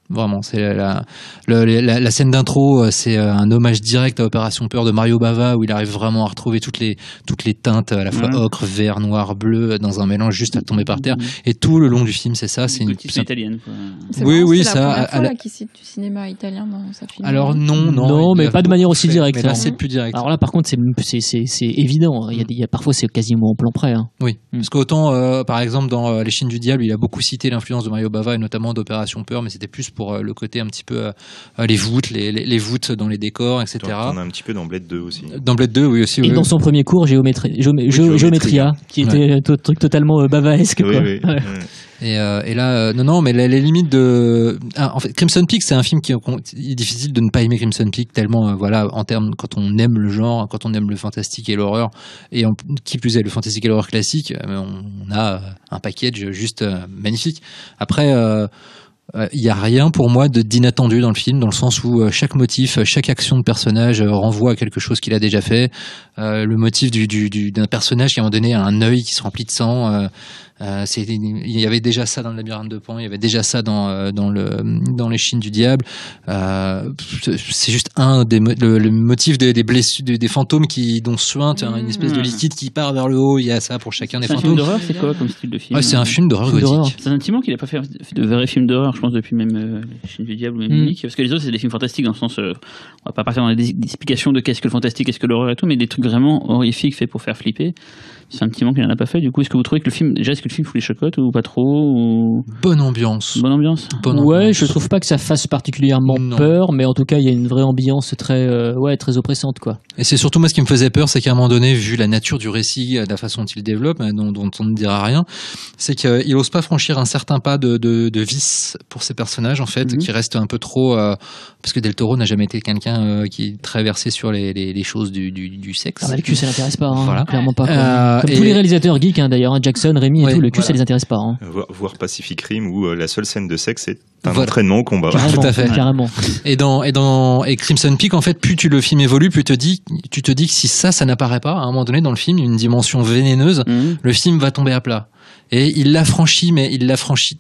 Vraiment, c'est la scène d'intro, c'est un hommage direct à Opération Peur de Mario Bava, où il arrive vraiment à retrouver toutes les teintes à la fois ocre, vert, noir, bleu, dans un mélange juste à tomber par terre. Et tout le long du film, c'est ça. C'est une italienne, quoi. Oui, c'est la première fois qu'il cite du cinéma italien dans sa film. Alors non, mais pas de manière aussi directe. Mais là, c'est plus direct. Alors là, par contre, c'est évident. Il y a parfois, c'est quasiment en plan près. Oui, parce qu'autant, par exemple, dans Les Chines du Diable, il a beaucoup cité l'influence de Mario Bava et notamment d'Opération Peur, mais c'était plus pour le côté un petit peu les voûtes, les voûtes dans les décors, etc. T'en as un petit peu dans Blade 2 aussi. Dans Blade 2, oui aussi. Et dans son premier cours, Géométria, qui était un truc totalement bavaesque. Oui, quoi. oui. Ouais. Et là, non, mais les limites de. En fait, Crimson Peak, c'est un film qui il est difficile de ne pas aimer Crimson Peak tellement, voilà, en termes quand on aime le genre, quand on aime le fantastique et l'horreur, et qui plus est le fantastique et l'horreur classique, on a un package juste magnifique. Après. Il n'y a rien pour moi d'inattendu dans le film, dans le sens où chaque motif, chaque action de personnage renvoie à quelque chose qu'il a déjà fait. Le motif d'un personnage qui à un moment donné a un œil qui se remplit de sang. Il y avait déjà ça dans le labyrinthe de Pan, il y avait déjà ça dans les Chines du diable. C'est juste le motif des blessures, des fantômes dont suinte une espèce de liquide qui part vers le haut. Il y a ça pour chacun des C'est un fantômes. film d'horreur, c'est quoi comme style de film? C'est un film d'horreur gothique. C'est un petit moment qu'il n'a pas fait de vrais films d'horreur, je pense, depuis même Les Chines du diable ou même Munich. Parce que les autres, c'est des films fantastiques dans le sens. On va pas partir dans des explications de qu'est-ce que le fantastique, qu'est-ce que l'horreur et tout, mais des trucs vraiment horrifiques faits pour faire flipper. C'est un petit moment qu'il n'en a pas fait. Du coup, est-ce que vous trouvez que le film, déjà, est-ce que le film fout les chocottes ou pas trop ou... Bonne ambiance. Bonne ambiance. Ouais, je trouve pas que ça fasse particulièrement peur, mais en tout cas, il y a une vraie ambiance très oppressante, quoi. Et c'est surtout moi ce qui me faisait peur, c'est qu'à un moment donné, vu la nature du récit, la façon dont il développe, dont on ne dira rien, c'est qu'il n'ose pas franchir un certain pas de vice pour ses personnages, en fait, qui reste un peu trop, parce que Del Toro n'a jamais été quelqu'un qui est très versé sur les choses du sexe. Ah bah, le cul, ça l'intéresse pas, hein, voilà. clairement pas. Comme tous les réalisateurs geeks, hein, d'ailleurs, Jackson, Rémy et tout, le cul, ça les intéresse pas. Hein. Voir Pacific Rim où la seule scène de sexe est un entraînement au combat. Carrément, tout à fait. Carrément. Et Crimson Peak, en fait, plus le film évolue, plus tu te dis que si ça n'apparaît pas, à un moment donné dans le film, une dimension vénéneuse, le film va tomber à plat. Et il l'a franchi, mais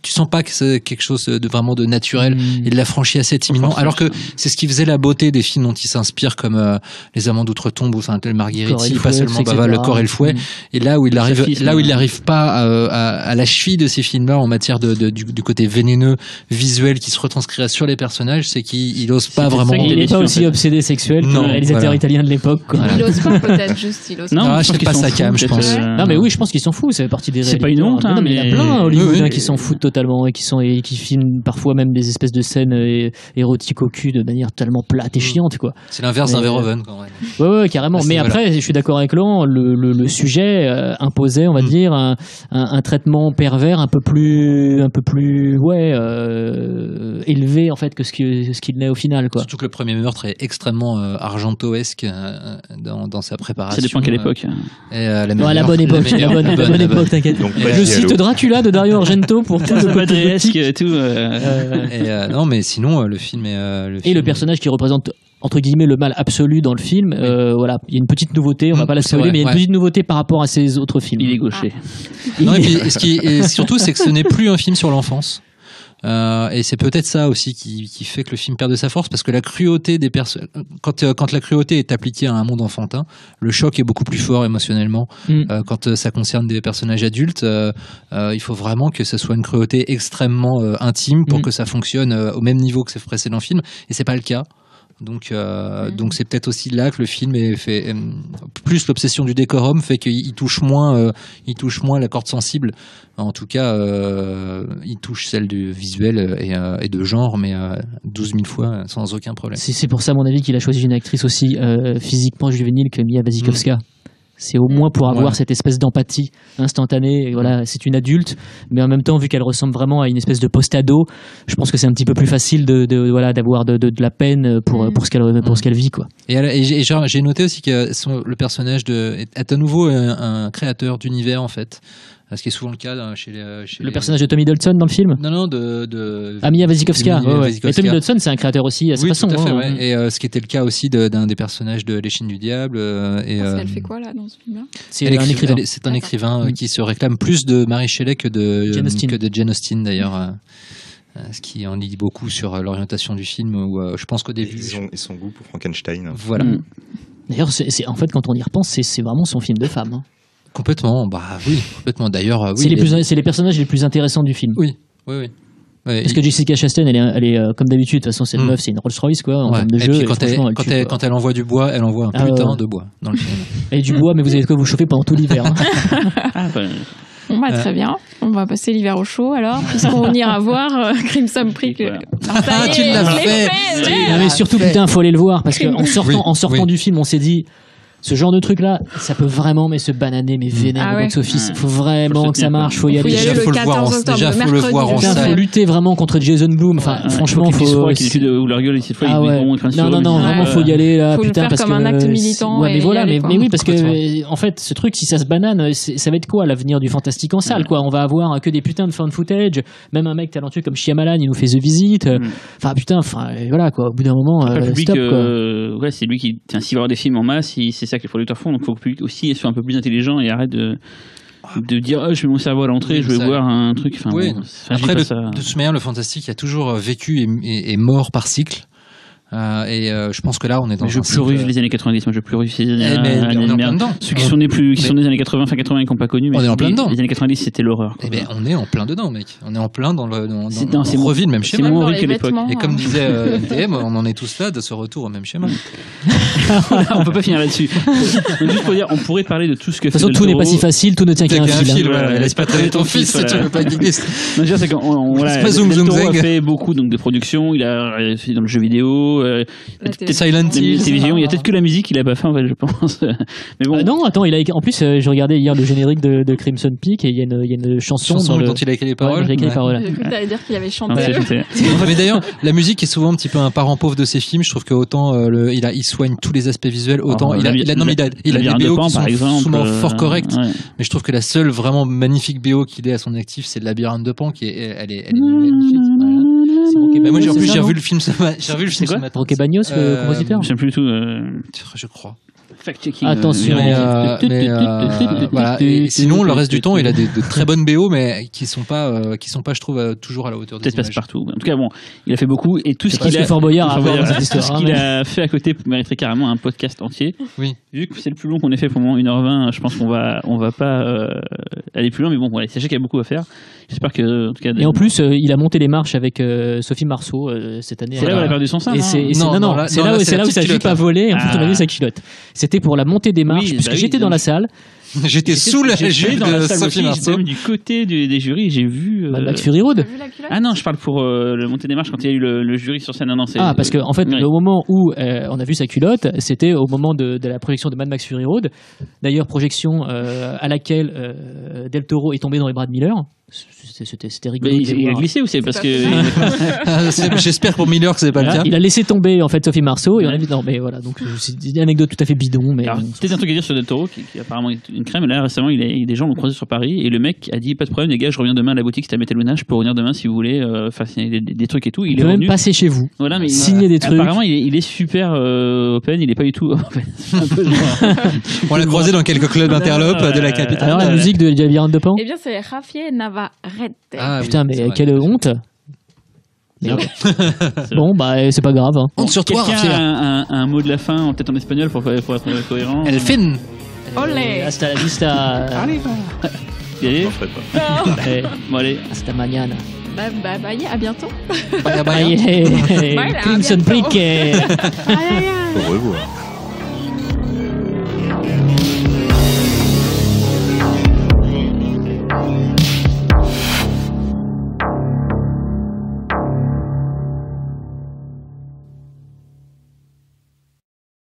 tu sens pas que c'est quelque chose de vraiment de naturel. Il l'a franchi assez timidement. Alors que c'est ce qui faisait la beauté des films dont il s'inspire, comme Les Amants d'Outre-Tombe ou le Margheriti, pas seulement Le Corps et le Fouet. Et là où il arrive pas à la cheville de ces films-là en matière du côté vénéneux, visuel qui se retranscrirait sur les personnages, c'est qu'il ose pas vraiment. Il est pas aussi obsédé sexuel que les réalisateurs italiens de l'époque. Il ose pas peut-être juste. Non, je sais pas sa cam, je pense. Non, mais oui, je pense qu'il s'en fout. Ça fait partie des. C'est pas une honte. Non, mais il y a plein hollywoodiens qui s'en foutent totalement et qui filment parfois même des espèces de scènes érotiques au cul de manière totalement plate et chiante, quoi. C'est l'inverse d'un Verhoeven, quand même. Ouais, carrément. Mais après, je suis d'accord avec Laurent, le sujet imposait, on va dire, un traitement pervers un peu plus élevé en fait que ce qu'il n'est au final, quoi. Surtout que le premier meurtre est extrêmement argentoesque dans sa préparation. Ça dépend quelle époque. La bonne époque, t'inquiète. Je cite Dracula de Dario Argento pour tout le Padresque et tout. Non, mais sinon, le film est. Et le personnage qui représente entre guillemets le mal absolu dans le film, voilà, il y a une petite nouveauté, on va pas la spoiler, mais il y a une petite nouveauté par rapport à ces autres films. Il est gaucher. Non, et puis surtout, c'est que ce n'est plus un film sur l'enfance. Et c'est peut-être ça aussi qui fait que le film perd de sa force, parce que la cruauté des personnes, quand la cruauté est appliquée à un monde enfantin, le choc est beaucoup plus fort émotionnellement. Quand ça concerne des personnages adultes, il faut vraiment que ce soit une cruauté extrêmement intime pour que ça fonctionne au même niveau que ses précédents films, et c'est pas le cas. Donc c'est peut-être aussi là que le film est fait, plus l'obsession du décorum fait qu'il touche moins la corde sensible. En tout cas, il touche celle du visuel et de genre, mais 12 000 fois sans aucun problème. C'est pour ça, à mon avis, qu'il a choisi une actrice aussi physiquement juvénile que Mia Wasikowska. C'est au moins pour avoir cette espèce d'empathie instantanée. Et voilà, c'est une adulte, mais en même temps, vu qu'elle ressemble vraiment à une espèce de post-ado, je pense que c'est un petit peu plus facile d'avoir de la peine pour ce qu'elle vit, quoi. Et j'ai noté aussi que le personnage est à nouveau un créateur d'univers, en fait. Ce qui est souvent le cas chez le personnage de Tom Hiddleston dans le film. Non, Mia Wasikowska. Et Tom Hiddleston, c'est un créateur aussi à sa façon. Oui, tout à fait. Ouais. Et ce qui était le cas aussi d'un des personnages de Les Chines du diable. Elle fait quoi là dans ce film-là? C'est un écrivain. C'est un écrivain qui se réclame plus de Mary Shelley que de Jane Austen d'ailleurs. Ce qui en dit beaucoup sur l'orientation du film. Où je pense qu'au début, et son goût pour Frankenstein. Voilà. D'ailleurs, en fait, quand on y repense, c'est vraiment son film de femme. Hein. Complètement, oui, complètement. D'ailleurs, oui. C'est les personnages les plus intéressants du film. Oui. Parce que Jessica Chastain, elle est comme d'habitude. De toute façon, cette meuf, c'est une Rolls-Royce, quoi, en termes de jeu. Et puis quand elle envoie du bois, elle envoie un putain de bois dans le film. Et du bois, mais vous avez de quoi vous chauffer pendant tout l'hiver. Hein. Très bien. On va passer l'hiver au chaud alors, puisqu'on ira voir Crimson Peak. Ah, tu l'as fait. Non, mais surtout, putain, faut aller le voir parce qu'en sortant du film, on s'est dit. Ce genre de truc là, ça peut vraiment se bananer, mais vénère au box-office. Faut vraiment que ça marche, faut y aller. Déjà, faut le voir en salle. Faut lutter vraiment contre Jason Blum. Enfin, franchement, faut. Ou leur gueule, cette fois, non, vraiment, faut y aller là, putain, parce que. Faut le faire comme un acte militant. Ouais, mais voilà, mais oui, parce que, en fait, ce truc, si ça se banane, ça va être quoi l'avenir du fantastique en salle, quoi? On va avoir que des putains de fan footage, même un mec talentueux comme Shyamalan, il nous fait The Visit. Enfin, putain, voilà, quoi. Au bout d'un moment, stop, quoi. Ouais, c'est lui qui, s'il va avoir des films en masse, c'est ça que les producteurs font, donc il faut que aussi soit un peu plus intelligent et arrête de dire je mets mon cerveau à l'entrée, je vais voir un truc. Enfin, oui. Après, de toute manière, le fantastique a toujours vécu et mort par cycle. Je pense que là on est dans je plus revu les années 90, moi je plus revu ces années on est en plein dedans. Ceux qui sont nés qui sont des années 80, fin 80 et qui n'ont pas connu, mais on est en plein dedans. Les années 90 c'était l'horreur. On est en plein dedans, mec. On est en plein dans le revit le même schéma. C'est moins horrible que l'époque. Et comme disait NTM, on en est tous là de ce retour au même schéma. On peut pas finir là-dessus. Juste pour dire, on pourrait parler de tout ce que fait. De toute façon, tout n'est pas si facile, tout ne tient qu'à un fil. Laisse pas traîner ton fils si tu veux pas guider. C'est qu'on a fait beaucoup de productions, il a fait dans le jeu vidéo. Silent Hill, il y a peut-être que la musique qu'il a pas fait en fait, je pense. Mais bon. Non, attends, en plus je regardais hier le générique de Crimson Peak et il y a une chanson dont il a écrit les paroles. J'ai écrit les paroles. J'ai cru que t'allais dire qu'il avait chanté. Mais d'ailleurs, la musique est souvent un petit peu un parent pauvre de ces films. Je trouve que autant il soigne tous les aspects visuels, autant il a des BO qui sont souvent fort corrects. Mais je trouve que la seule vraiment magnifique BO qu'il ait à son actif, c'est le Labyrinthe de Pan, elle est magnifique. Moi j'ai revu le film ce matin. Roque Bagnos, le compositeur. Je sais plus du tout. Je crois. Fact-checking. Attention. Voilà. Et sinon, le reste du temps, il a de très bonnes BO, mais qui sont pas, je trouve, toujours à la hauteur des images. Peut-être partout. En tout cas, bon, il a fait beaucoup et tout ce qu'il a. Fort Boyard, tout ce qu'il a fait à côté mériterait carrément un podcast entier. Oui. Vu que c'est le plus long qu'on ait fait pour le moment, 1h20, je pense qu'on va pas aller plus loin, mais bon, voilà, sachez qu'il y a beaucoup à faire. J'espère que, en tout cas. Et en plus, il a monté les marches avec Sophie Marceau cette année. C'est là où elle a perdu son sein. C'est là où sa jupe a volé et en plus on a vu sa culotte. C'était pour la montée des marches, puisque j'étais dans la salle. J'étais sous la jupe de Sophie Marceau. Du côté des jurys, j'ai vu. Mad Max Fury Road. Ah non, je parle pour le montée des marches quand il y a eu le jury sur scène. Parce que en fait, au moment où on a vu sa culotte, c'était au moment de la projection de Mad Max Fury Road. D'ailleurs, projection à laquelle Del Toro est tombé dans les bras de Miller. C'était rigolo. Mais il a glissé ou c'est parce que j'espère pour Miller que c'est pas le cas. Il a laissé tomber en fait Sophie Marceau et on a dit non mais voilà, donc c'est une anecdote tout à fait bidon, mais peut-être un truc à dire sur Del Toro qui apparemment est une crème. Là récemment des gens l'ont croisé sur Paris et le mec a dit pas de problème les gars, je reviens demain à la boutique, c'était à Metal Luna, je peux revenir demain si vous voulez signer des trucs et tout. Il est même passer chez vous, voilà, mais signer des trucs. Apparemment il est super open, il est pas du tout open. On l'a croisé dans quelques clubs interlopes de la capitale. Alors la musique de Labyrinthe de Pan. Eh bien c'est Javier Navarrete. Ah, putain, mais quelle honte! Bon, bah, c'est pas grave. Hein. Honte sur toi, quelqu'un a un mot de la fin, peut-être en espagnol pour être cohérent. El fin! Olé! Hasta la vista! Arriba! Bon, allez. Hasta mañana. Bye, à bientôt! Bye. Crimson Peak! Au revoir.